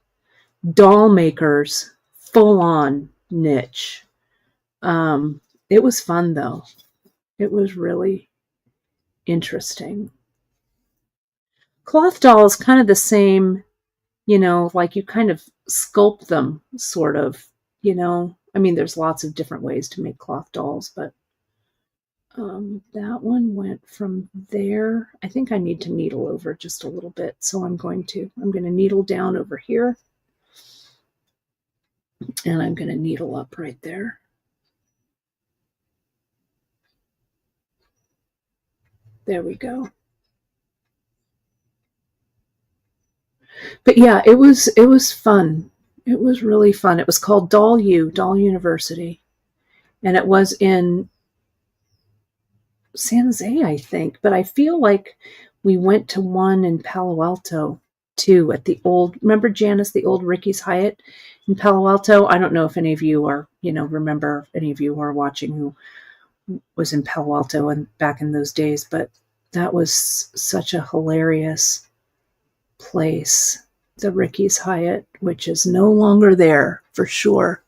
Doll makers, full on niche. It was fun, though. It was really interesting. Cloth dolls, kind of the same, like you kind of sculpt them, sort of, I mean, there's lots of different ways to make cloth dolls, but that one went from there. I think I need to needle over just a little bit, so I'm going to needle down over here, and I'm going to needle up right there. There we go. But yeah, it was fun. It was really fun. It was called Doll University, and it was in San Jose, I think. But I feel like we went to one in Palo Alto too, at the old, remember Janice, the old Ricky's Hyatt in Palo Alto? I don't know if any of you are, remember, any of you who are watching who was in Palo Alto and back in those days, but that was such a hilarious place, the Ricky's Hyatt, which is no longer there for sure.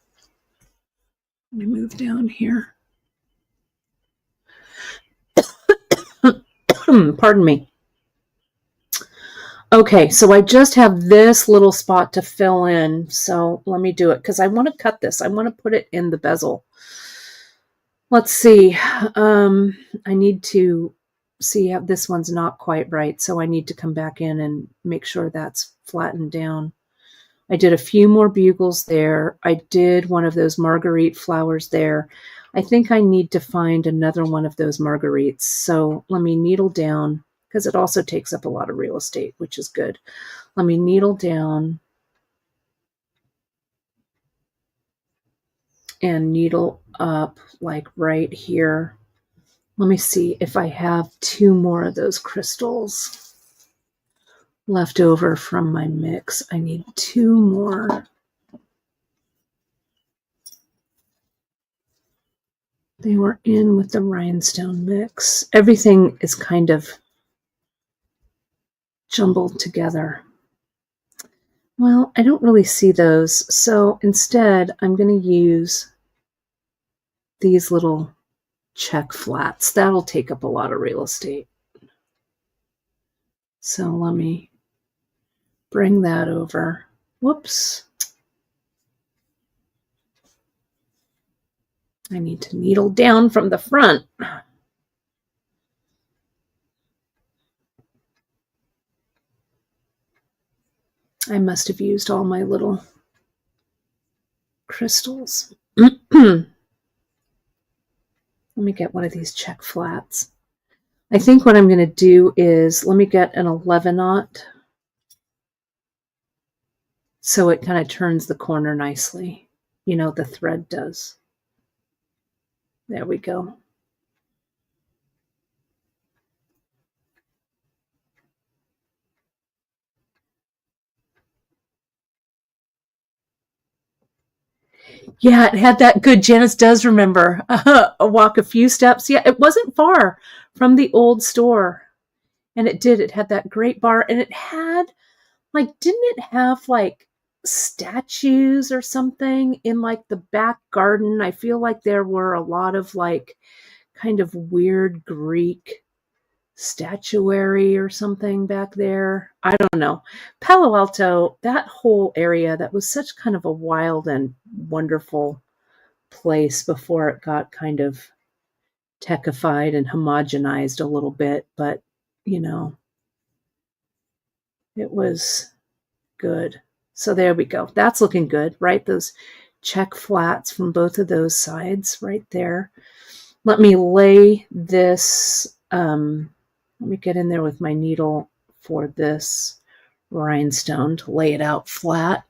Let me move down here. Pardon me. Okay, so I just have this little spot to fill in, so let me do it, because I want to cut this. I want to put it in the bezel. Let's see. I need to see how this one's not quite right, so I need to come back in and make sure that's flattened down. I did a few more bugles there. I did one of those marguerite flowers there. I think I need to find another one of those marguerites. So let me needle down, because it also takes up a lot of real estate, which is good. Let me needle down and needle up like right here. Let me see if I have 2 more of those crystals left over from my mix. I need 2 more. They were in with the rhinestone mix. Everything is kind of jumbled together. Well, I don't really see those. So instead, I'm going to use these little check flats. That'll take up a lot of real estate. So let me bring that over. Whoops. I need to needle down from the front. I must have used all my little crystals. Let me get one of these check flats. I think what I'm going to do is, let me get an 11-aught so it kind of turns the corner nicely. You know, the thread does. There we go. Yeah, it had that good. Janice does remember walk a few steps. Yeah, it wasn't far from the old store. And it did. It had that great bar. And it had, like, didn't it have, like, statues or something in, like, the back garden? I feel like there were a lot of, like, kind of weird Greek statuary or something back there. I don't know. Palo Alto, that whole area, that was such kind of a wild and wonderful place before it got kind of techified and homogenized a little bit. But, you know, it was good. So there we go. That's looking good, right? Those check flats from both of those sides right there. Let me lay this, let me get in there with my needle for this rhinestone to lay it out flat.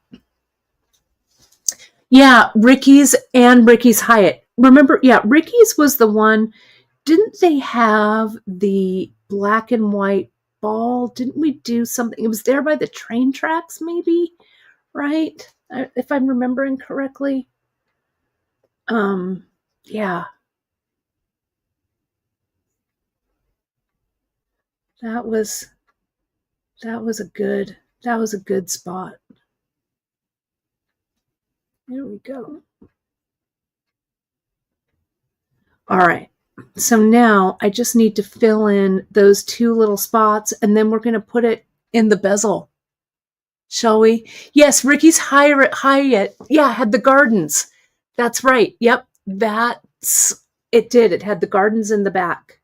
Yeah, Ricky's and Ricky's Hyatt. Remember, yeah, Ricky's was the one. Didn't they have the black and white ball? Didn't we do something? It was there by the train tracks, maybe, right? If I'm remembering correctly. Yeah. That was a good spot. There we go. All right. So now I just need to fill in those 2 little spots, and then we're going to put it in the bezel. Shall we? Yes, Ricky's Hyatt. Yeah, had the gardens. That's right. Yep. It did. It had the gardens in the back.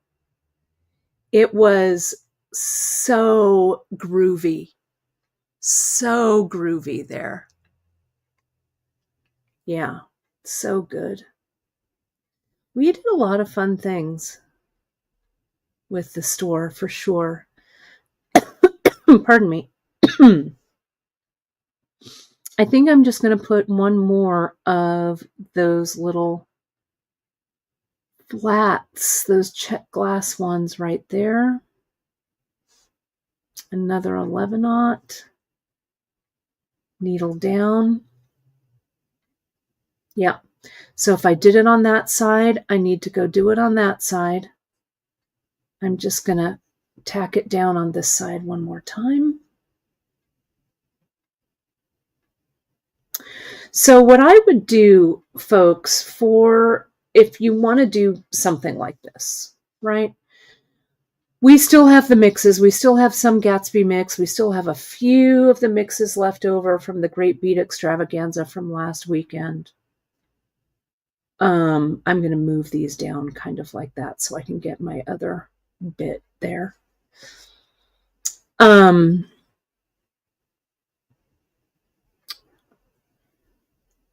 It was so groovy. So groovy there. Yeah, so good. We did a lot of fun things with the store for sure. Pardon me. I think I'm just going to put one more of those little flats, those check glass ones right there. Another 11-aught. Needle down. Yeah. So if I did it on that side, I need to go do it on that side. I'm just going to tack it down on this side one more time. So what I would do, folks, for if you want to do something like this, right? We still have the mixes. We still have some Gatsby mix. We still have a few of the mixes left over from the Great Bead Extravaganza from last weekend. I'm going to move these down kind of like that so I can get my other bit there.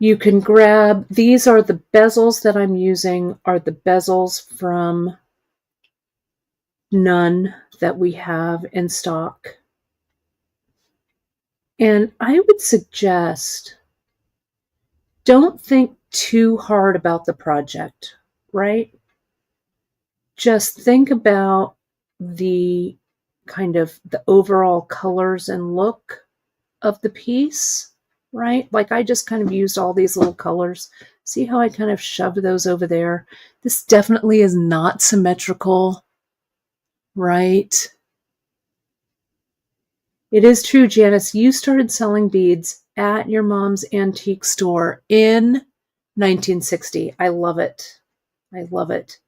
You can grab, these are the bezels that I'm using, are the bezels from None that we have in stock. And I would suggest, don't think too hard about the project, right? Just think about the kind of the overall colors and look of the piece, right? Like I just kind of used all these little colors. See how I kind of shoved those over there? This definitely is not symmetrical, right? It is true, Janice. You started selling beads at your mom's antique store in 1960. I love it. I love it.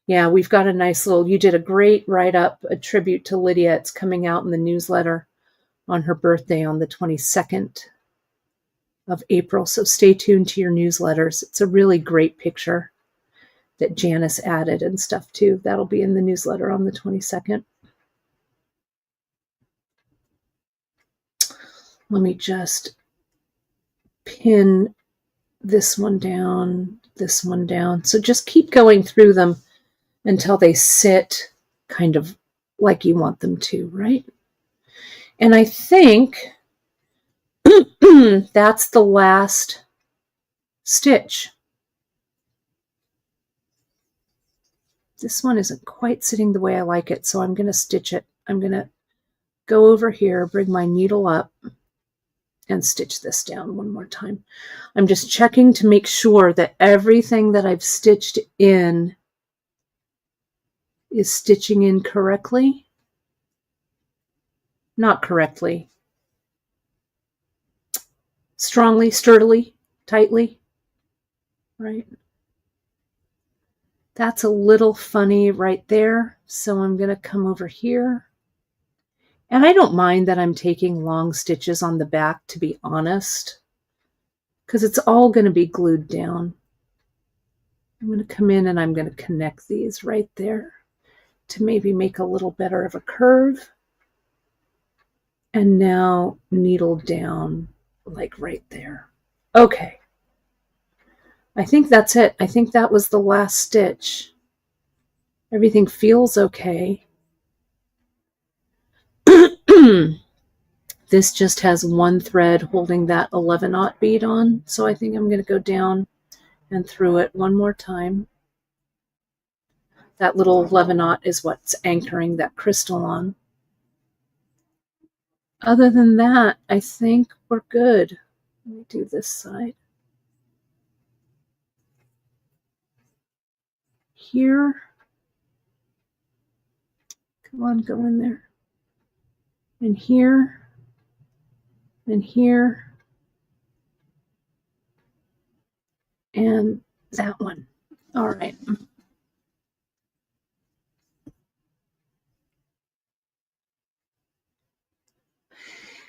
Yeah, we've got a nice little, you did a great write-up, a tribute to Lydia. It's coming out in the newsletter on her birthday on the 22nd of April. So stay tuned to your newsletters. It's a really great picture that Janice added and stuff too. That'll be in the newsletter on the 22nd. Let me just pin this one down, this one down. So just keep going through them until they sit kind of like you want them to, right? And I think that's the last stitch. This one isn't quite sitting the way I like it, so I'm going to stitch it. I'm going to go over here, bring my needle up, and stitch this down one more time. I'm just checking to make sure that everything that I've stitched in is stitching in correctly. Not correctly. Strongly, sturdily, tightly, right? That's a little funny right there, so I'm going to come over here. And I don't mind that I'm taking long stitches on the back, to be honest, because it's all going to be glued down. I'm going to come in and I'm going to connect these right there to maybe make a little better of a curve. And now needle down like right there. Okay. I think that's it. I think that was the last stitch. Everything feels okay. This just has one thread holding that 11-aught bead on, so I think I'm going to go down and through it one more time. That little 11-aught is what's anchoring that crystal on. Other than that, I think we're good. Let me do this side. Here. Come on, go in there. And here. And here. And that one. All right.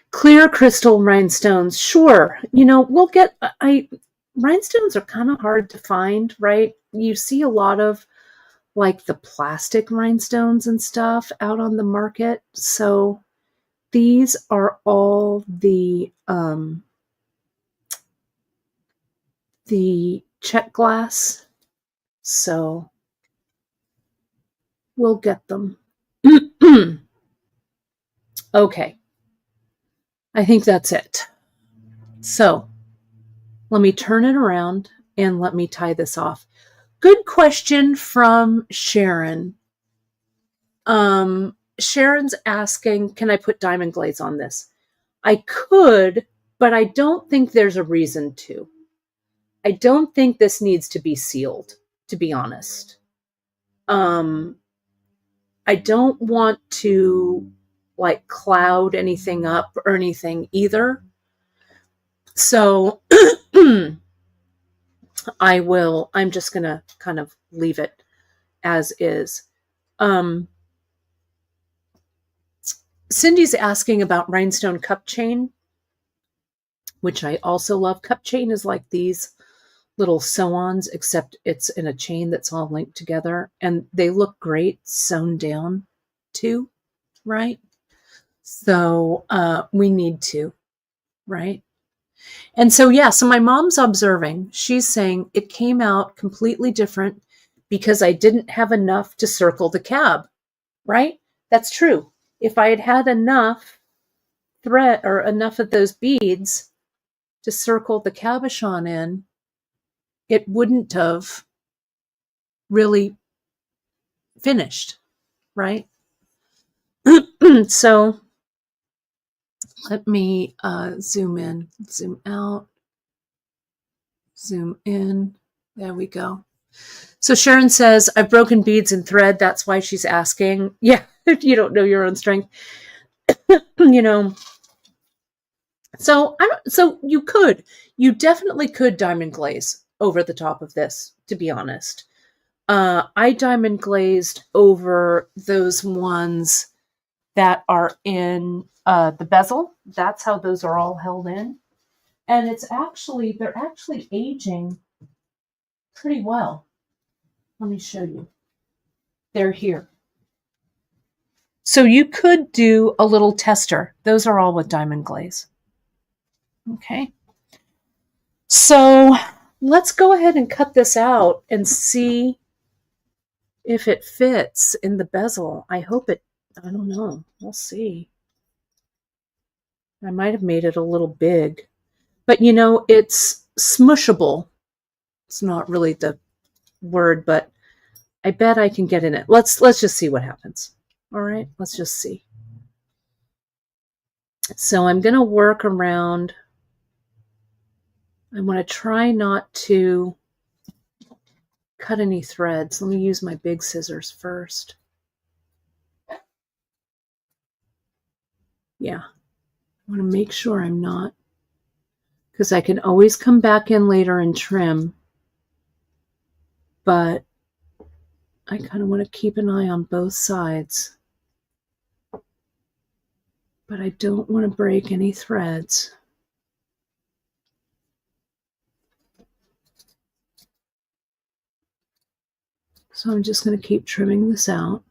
Clear crystal rhinestones. Sure. You know, we'll get, rhinestones are kind of hard to find, right? You see a lot of like the plastic rhinestones and stuff out on the market. So these are all the check glass. So we'll get them. Okay. I think that's it. So let me turn it around and let me tie this off. Good question from Sharon. Sharon's asking, can I put diamond glaze on this? I could, but I don't think there's a reason to. I don't think this needs to be sealed, to be honest. I don't want to like cloud anything up or anything either. So I'm just going to kind of leave it as is. Cindy's asking about rhinestone cup chain, which I also love. Cup chain is like these little sew-ons, except it's in a chain that's all linked together, and they look great sewn down too, right? So we need to, right? And so, yeah, so my mom's observing. She's saying it came out completely different because I didn't have enough to circle the cab, right? That's true. If I had had enough thread or enough of those beads to circle the cabochon in, it wouldn't have really finished, right? So let me zoom in, zoom out, zoom in. There we go. So Sharon says, I've broken beads and thread. That's why she's asking. Yeah, you don't know your own strength. You know, so you definitely could diamond glaze over the top of this, to be honest. I diamond glazed over those ones that are in the bezel. That's how those are all held in. And they're actually aging pretty well. Let me show you. They're here. So you could do a little tester. Those are all with diamond glaze. Okay. So let's go ahead and cut this out and see if it fits in the bezel. I don't know. We'll see. I might have made it a little big, but you know, it's smushable. It's not really the word, but I bet I can get in it. Let's just see what happens. All right, let's just see. So I'm going to work around. I want to try not to cut any threads. Let me use my big scissors first. Yeah, I want to make sure I'm not, because I can always come back in later and trim, but I kind of want to keep an eye on both sides. But I don't want to break any threads. So I'm just going to keep trimming this out.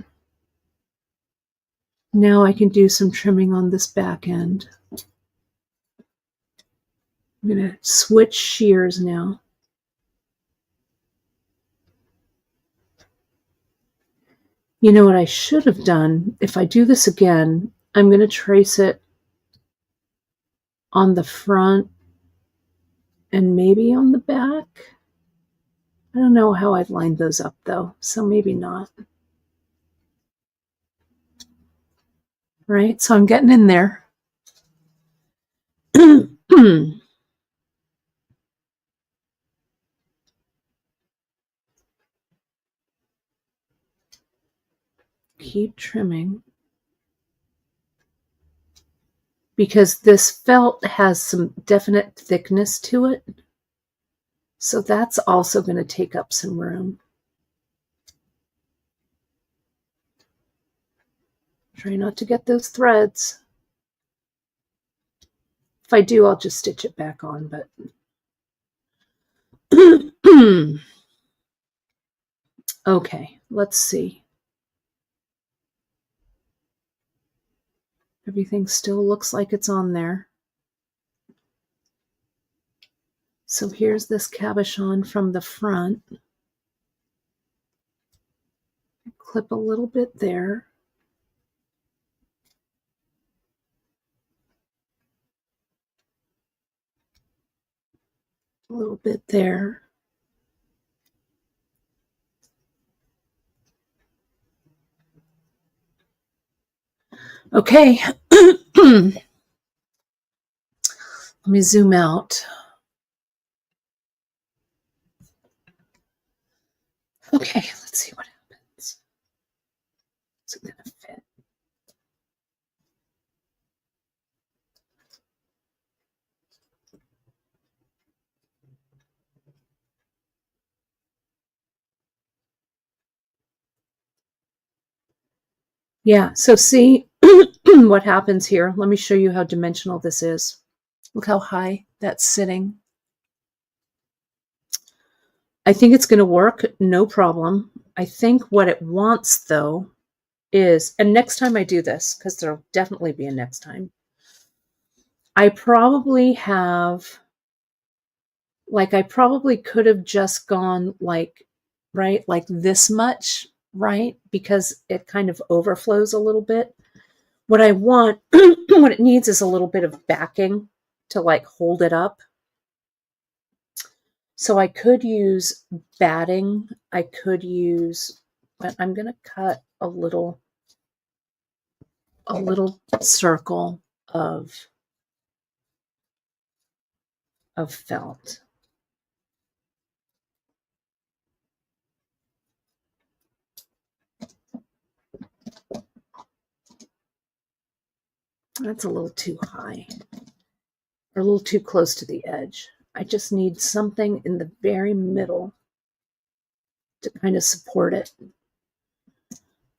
Now I can do some trimming on this back end. I'm going to switch shears now. You know what I should have done? If I do this again, I'm going to trace it on the front and maybe on the back. I don't know how I've lined those up though, so maybe not. Right, so I'm getting in there. Keep trimming. Because this felt has some definite thickness to it. So that's also going to take up some room. Try not to get those threads. If I do, I'll just stitch it back on, but okay, let's see. Everything still looks like it's on there. So here's this cabochon from the front. Clip a little bit there. A little bit there. Okay. Let me zoom out. Okay, let's see what happens. Is it going to fit? Yeah, so see what happens here. Let me show you how dimensional this is. Look how high that's sitting. I think it's going to work, no problem. I think what it wants, though, is, and next time I do this, because there'll definitely be a next time, I probably have, like, I probably could have just gone like, right, like this much, right? Because it kind of overflows a little bit. What I want, what it needs is a little bit of backing to like hold it up. So I could use batting. I could use, but I'm going to cut a little circle of felt. That's a little too high, or a little too close to the edge. I just need something in the very middle to kind of support it.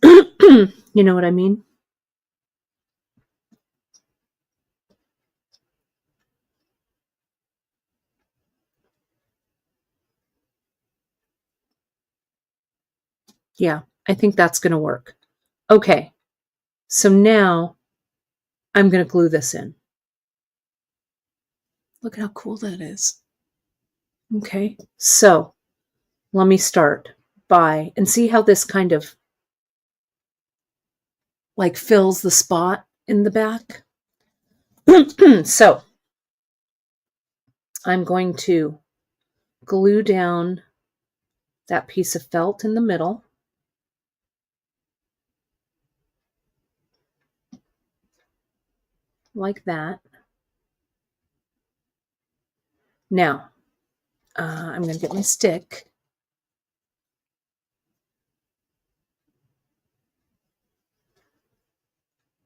You know what I mean? Yeah, I think that's going to work. Okay, so now I'm going to glue this in. Look at how cool that is. Okay, so let me start by, and see how this kind of like fills the spot in the back. So I'm going to glue down that piece of felt in the middle. Like that. Now, I'm going to get my stick.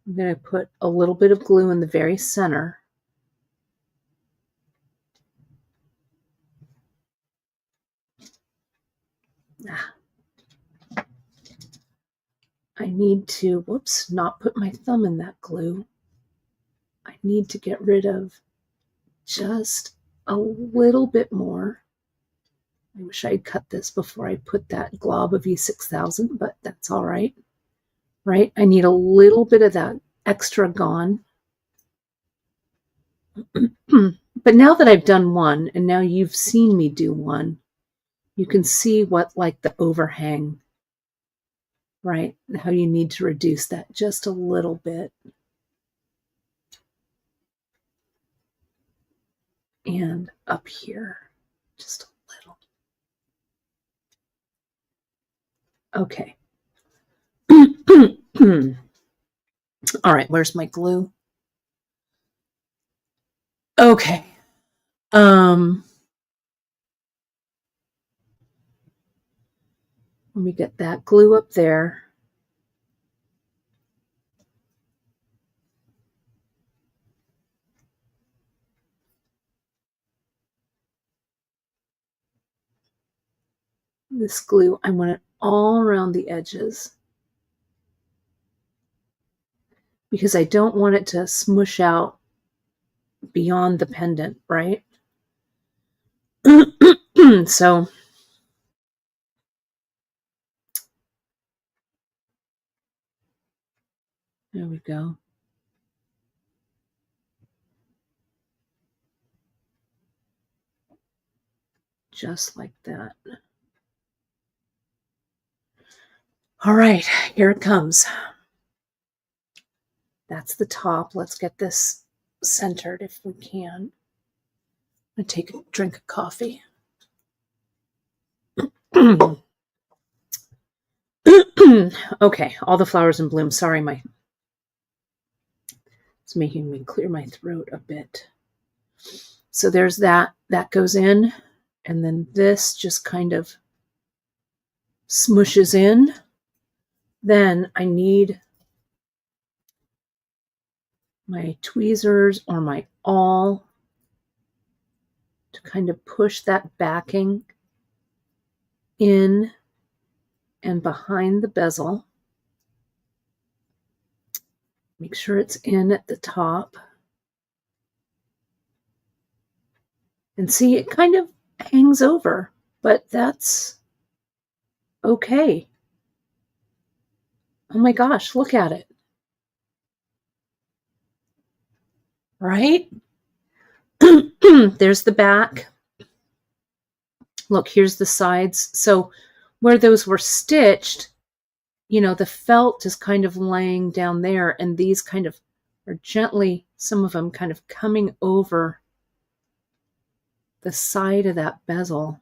I'm going to put a little bit of glue in the very center. I need to, whoops, not put my thumb in that glue. I need to get rid of just a little bit more. I wish I had cut this before I put that glob of E6000, but that's all right. Right? I need a little bit of that extra gone. But now that I've done one, and now you've seen me do one, you can see what like the overhang, right? How you need to reduce that just a little bit. And up here, just a little. Okay. All right, where's my glue? Okay. Let me get that glue up there. This glue, I want it all around the edges because I don't want it to smush out beyond the pendant, right? So there we go. Just like that. All right, here it comes. That's the top. Let's get this centered if we can. I'm going to take a drink of coffee. Okay, all the flowers in bloom. Sorry, it's making me clear my throat a bit. So there's that. That goes in. And then this just kind of smushes in. Then I need my tweezers or my awl to kind of push that backing in and behind the bezel. Make sure it's in at the top. And see, it kind of hangs over, but that's okay. Oh my gosh, look at it. right? There's the back. Look, here's the sides. So where those were stitched, you know, the felt is kind of laying down there, and these kind of are gently, some of them kind of coming over the side of that bezel.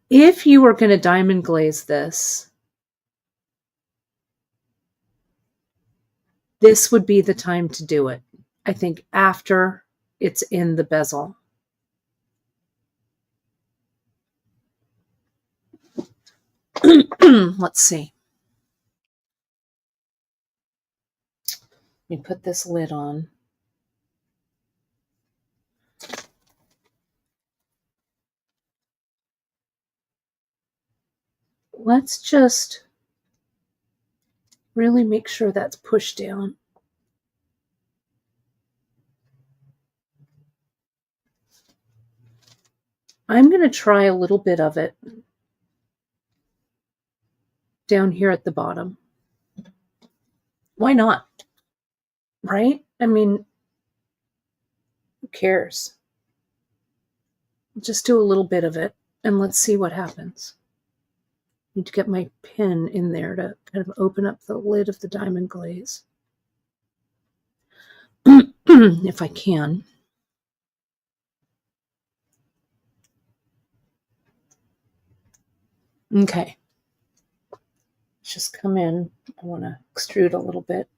If you were going to diamond glaze this, this would be the time to do it. I think after it's in the bezel. Let's see. Let me put this lid on. Let's just really make sure that's pushed down. I'm going to try a little bit of it down here at the bottom. Why not? Right? I mean, who cares? Just do a little bit of it and let's see what happens. I need to get my pin in there to kind of open up the lid of the diamond glaze. If I can. Okay. Let's just come in. I want to extrude a little bit.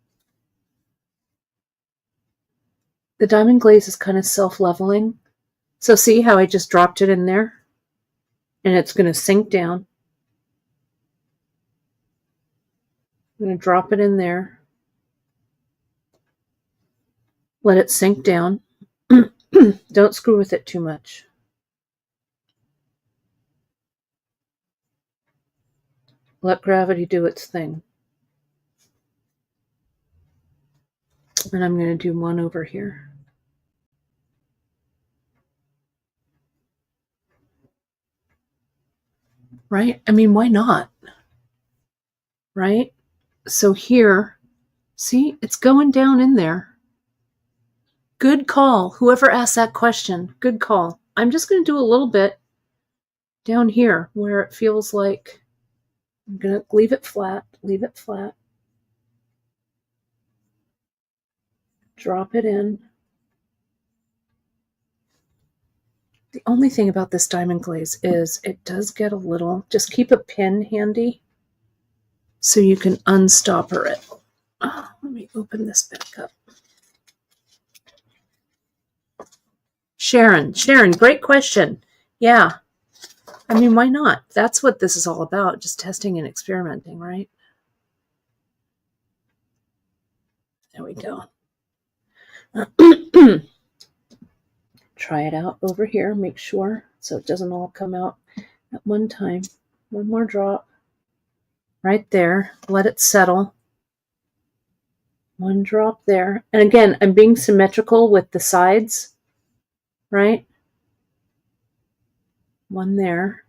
The diamond glaze is kind of self-leveling. So see how I just dropped it in there? And it's going to sink down. I'm going to drop it in there. Let it sink down. Don't screw with it too much. Let gravity do its thing. And I'm going to do one over here. Right? I mean, why not? Right? So here, see, it's going down in there. Good call. Whoever asked that question, good call. I'm just going to do a little bit down here where it feels like I'm going to leave it flat, drop it in. The only thing about this diamond glaze is it does get a little, just keep a pin handy so you can unstopper it. Oh, let me open this back up. Sharon, great question. Yeah. I mean, why not? That's what this is all about, just testing and experimenting, right? There we go. Try it out over here. Make sure so it doesn't all come out at one time. One more drop. Right there. Let it settle. One drop there. And again, I'm being symmetrical with the sides, right? One there.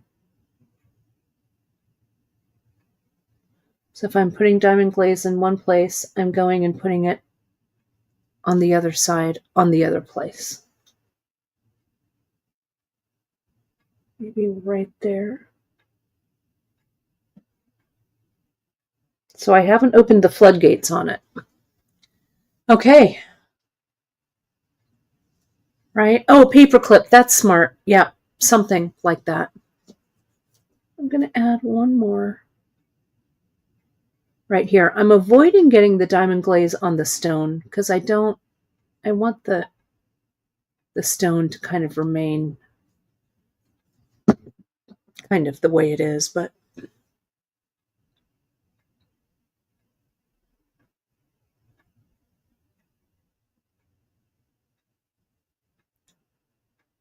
So if I'm putting diamond glaze in one place, I'm going and putting it on the other side, on the other place. Maybe right there. So I haven't opened the floodgates on it. Okay. Right? Oh, paperclip. That's smart. Yeah, something like that. I'm going to add one more right here. I'm avoiding getting the diamond glaze on the stone because I want the stone to kind of remain kind of the way it is, but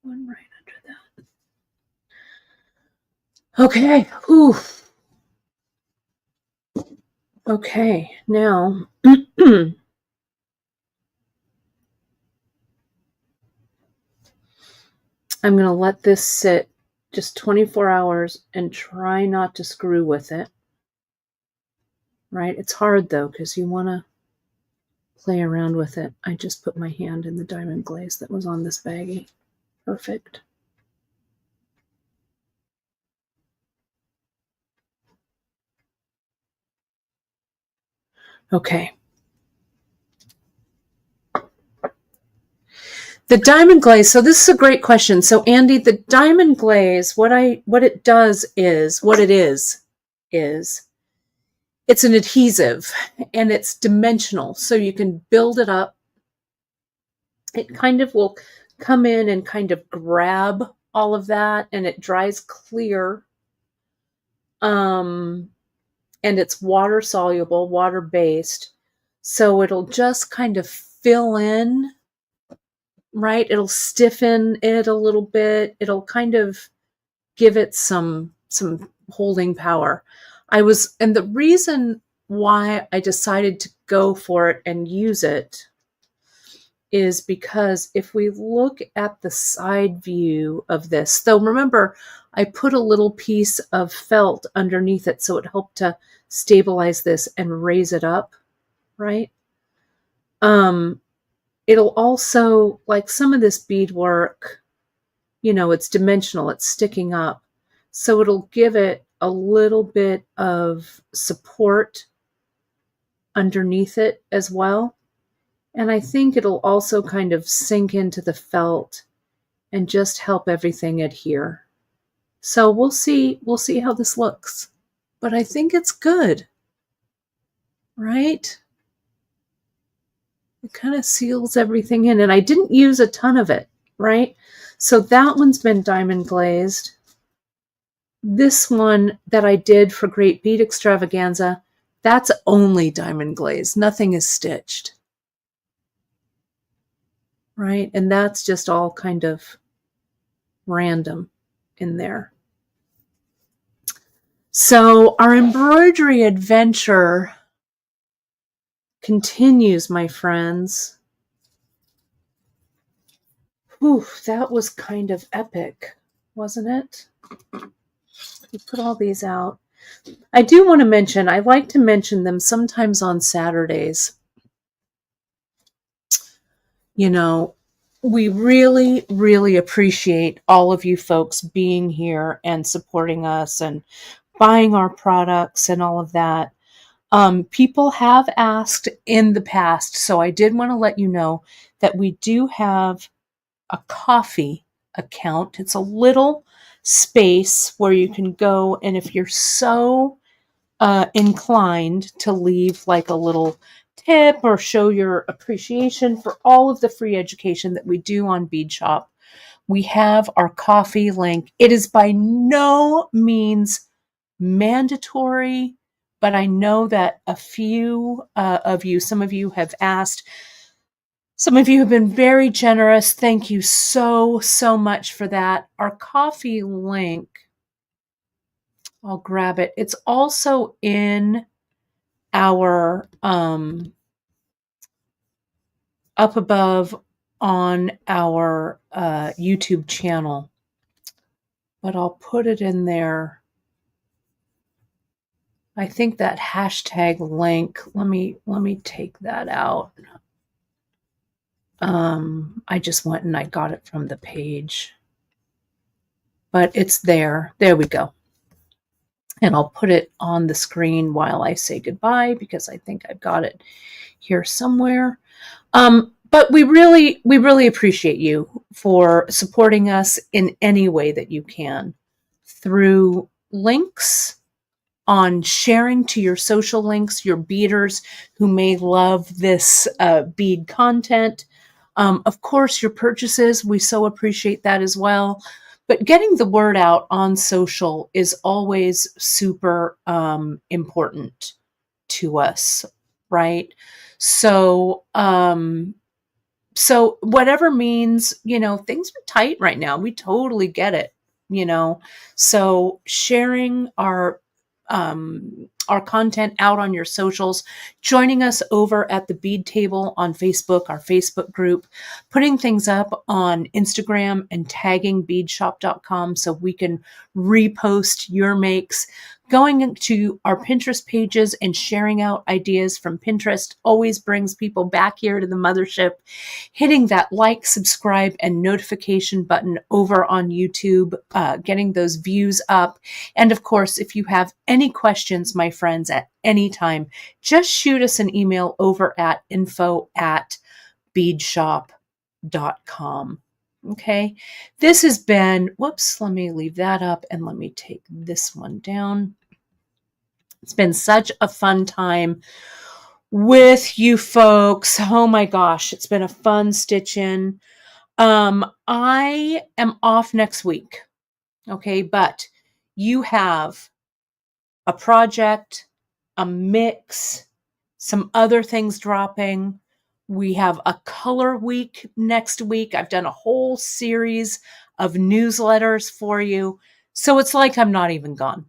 one right under that. Okay. Ooh. Okay. Now, I'm going to let this sit just 24 hours and try not to screw with it. Right? It's hard though, because you want to play around with it. I just put my hand in the diamond glaze that was on this baggie. Perfect. Okay. The diamond glaze. So this is a great question. So Andy, the diamond glaze, what it is it's an adhesive and it's dimensional. So you can build it up. It kind of will come in and kind of grab all of that, and it dries clear. And it's water soluble, water based. So it'll just kind of fill in, right? It'll stiffen it a little bit. It'll kind of give it some holding power. And the reason why I decided to go for it and use it is because if we look at the side view of this, though remember, I put a little piece of felt underneath it so it helped to stabilize this and raise it up, right? It'll also, like some of this beadwork, it's dimensional, it's sticking up. So it'll give it a little bit of support underneath it as well. And I think it'll also kind of sink into the felt and just help everything adhere. So we'll see how this looks. But I think it's good, right? It kind of seals everything in. And I didn't use a ton of it, right? So that one's been diamond glazed. This one that I did for Great Bead Extravaganza, that's only diamond glazed. Nothing is stitched. Right? And that's just all kind of random in there. So our embroidery adventure continues, my friends. Whew, that was kind of epic, wasn't it? We put all these out. I do want to mention, I like to mention them sometimes on Saturdays. We really, really appreciate all of you folks being here and supporting us and buying our products and all of that. People have asked in the past, so I did want to let you know that we do have a coffee account. It's a little space where you can go, and if you're so inclined to leave like a little tip or show your appreciation for all of the free education that we do on Bead Shop, we have our coffee link. It is by no means mandatory, but I know that a few of you, some of you have asked. Some of you have been very generous. Thank you so, so much for that. Our coffee link, I'll grab it. It's also in our up above on our YouTube channel, but I'll put it in there. I think that hashtag link, let me take that out. I just went and I got it from the page, but it's there. There we go. And I'll put it on the screen while I say goodbye because I think I've got it here somewhere. But we really appreciate you for supporting us in any way that you can, through links, on sharing to your social links, your beaders who may love this bead content. Of course, your purchases, we so appreciate that as well. But getting the word out on social is always super important to us, right? So, so whatever means, things are tight right now. We totally get it, So sharing our content out on your socials, joining us over at the Bead Table on Facebook, our Facebook group, putting things up on Instagram and tagging beadshop.com so we can repost your makes, Going into our Pinterest pages and sharing out ideas from Pinterest always brings people back here to the mothership. Hitting that like, subscribe, and notification button over on YouTube, getting those views up. And of course, if you have any questions, my friends, at any time, just shoot us an email over at info@beadshop.com. Okay, this has been, whoops, let me leave that up and let me take this one down. It's been such a fun time with you folks. Oh my gosh, it's been a fun stitch-in. I am off next week, okay, but you have a project, a mix, some other things dropping. We have a color week next week. I've done a whole series of newsletters for you. So it's like I'm not even gone.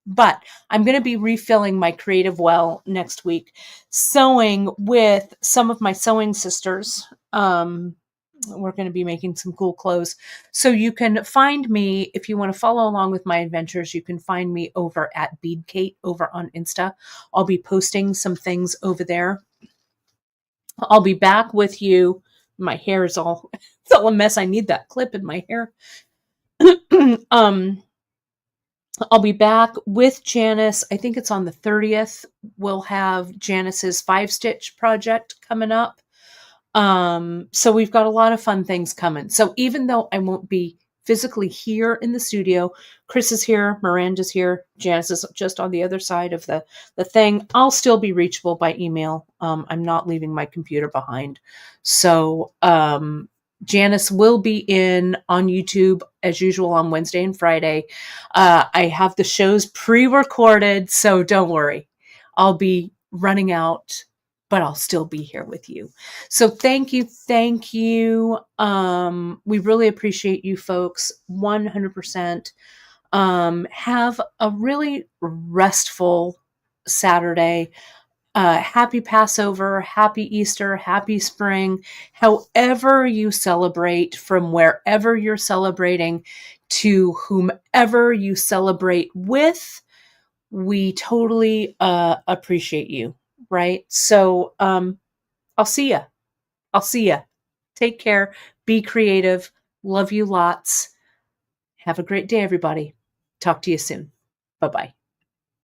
But I'm going to be refilling my creative well next week, sewing with some of my sewing sisters. We're going to be making some cool clothes. So you can find me, if you want to follow along with my adventures, you can find me over at Bead Kate over on Insta. I'll be posting some things over there. I'll be back with you. My hair is all, it's all a mess. I need that clip in my hair. I'll be back with Janice. I think it's on the 30th. We'll have Janice's 5-stitch project coming up. So we've got a lot of fun things coming. So even though I won't be physically here in the studio, Chris is here, Miranda's here, Janice is just on the other side of the thing, I'll still be reachable by email. I'm not leaving my computer behind. So Janice will be in on YouTube as usual on Wednesday and Friday. I have the shows pre-recorded, so don't worry. I'll be running out, but I'll still be here with you. So thank you. Thank you. We really appreciate you folks 100%. Have a really restful Saturday. Happy Passover, happy Easter, happy spring, however you celebrate, from wherever you're celebrating to whomever you celebrate with. We totally appreciate you, right? So I'll see ya. I'll see ya. Take care. Be creative. Love you lots. Have a great day, everybody. Talk to you soon. Bye-bye.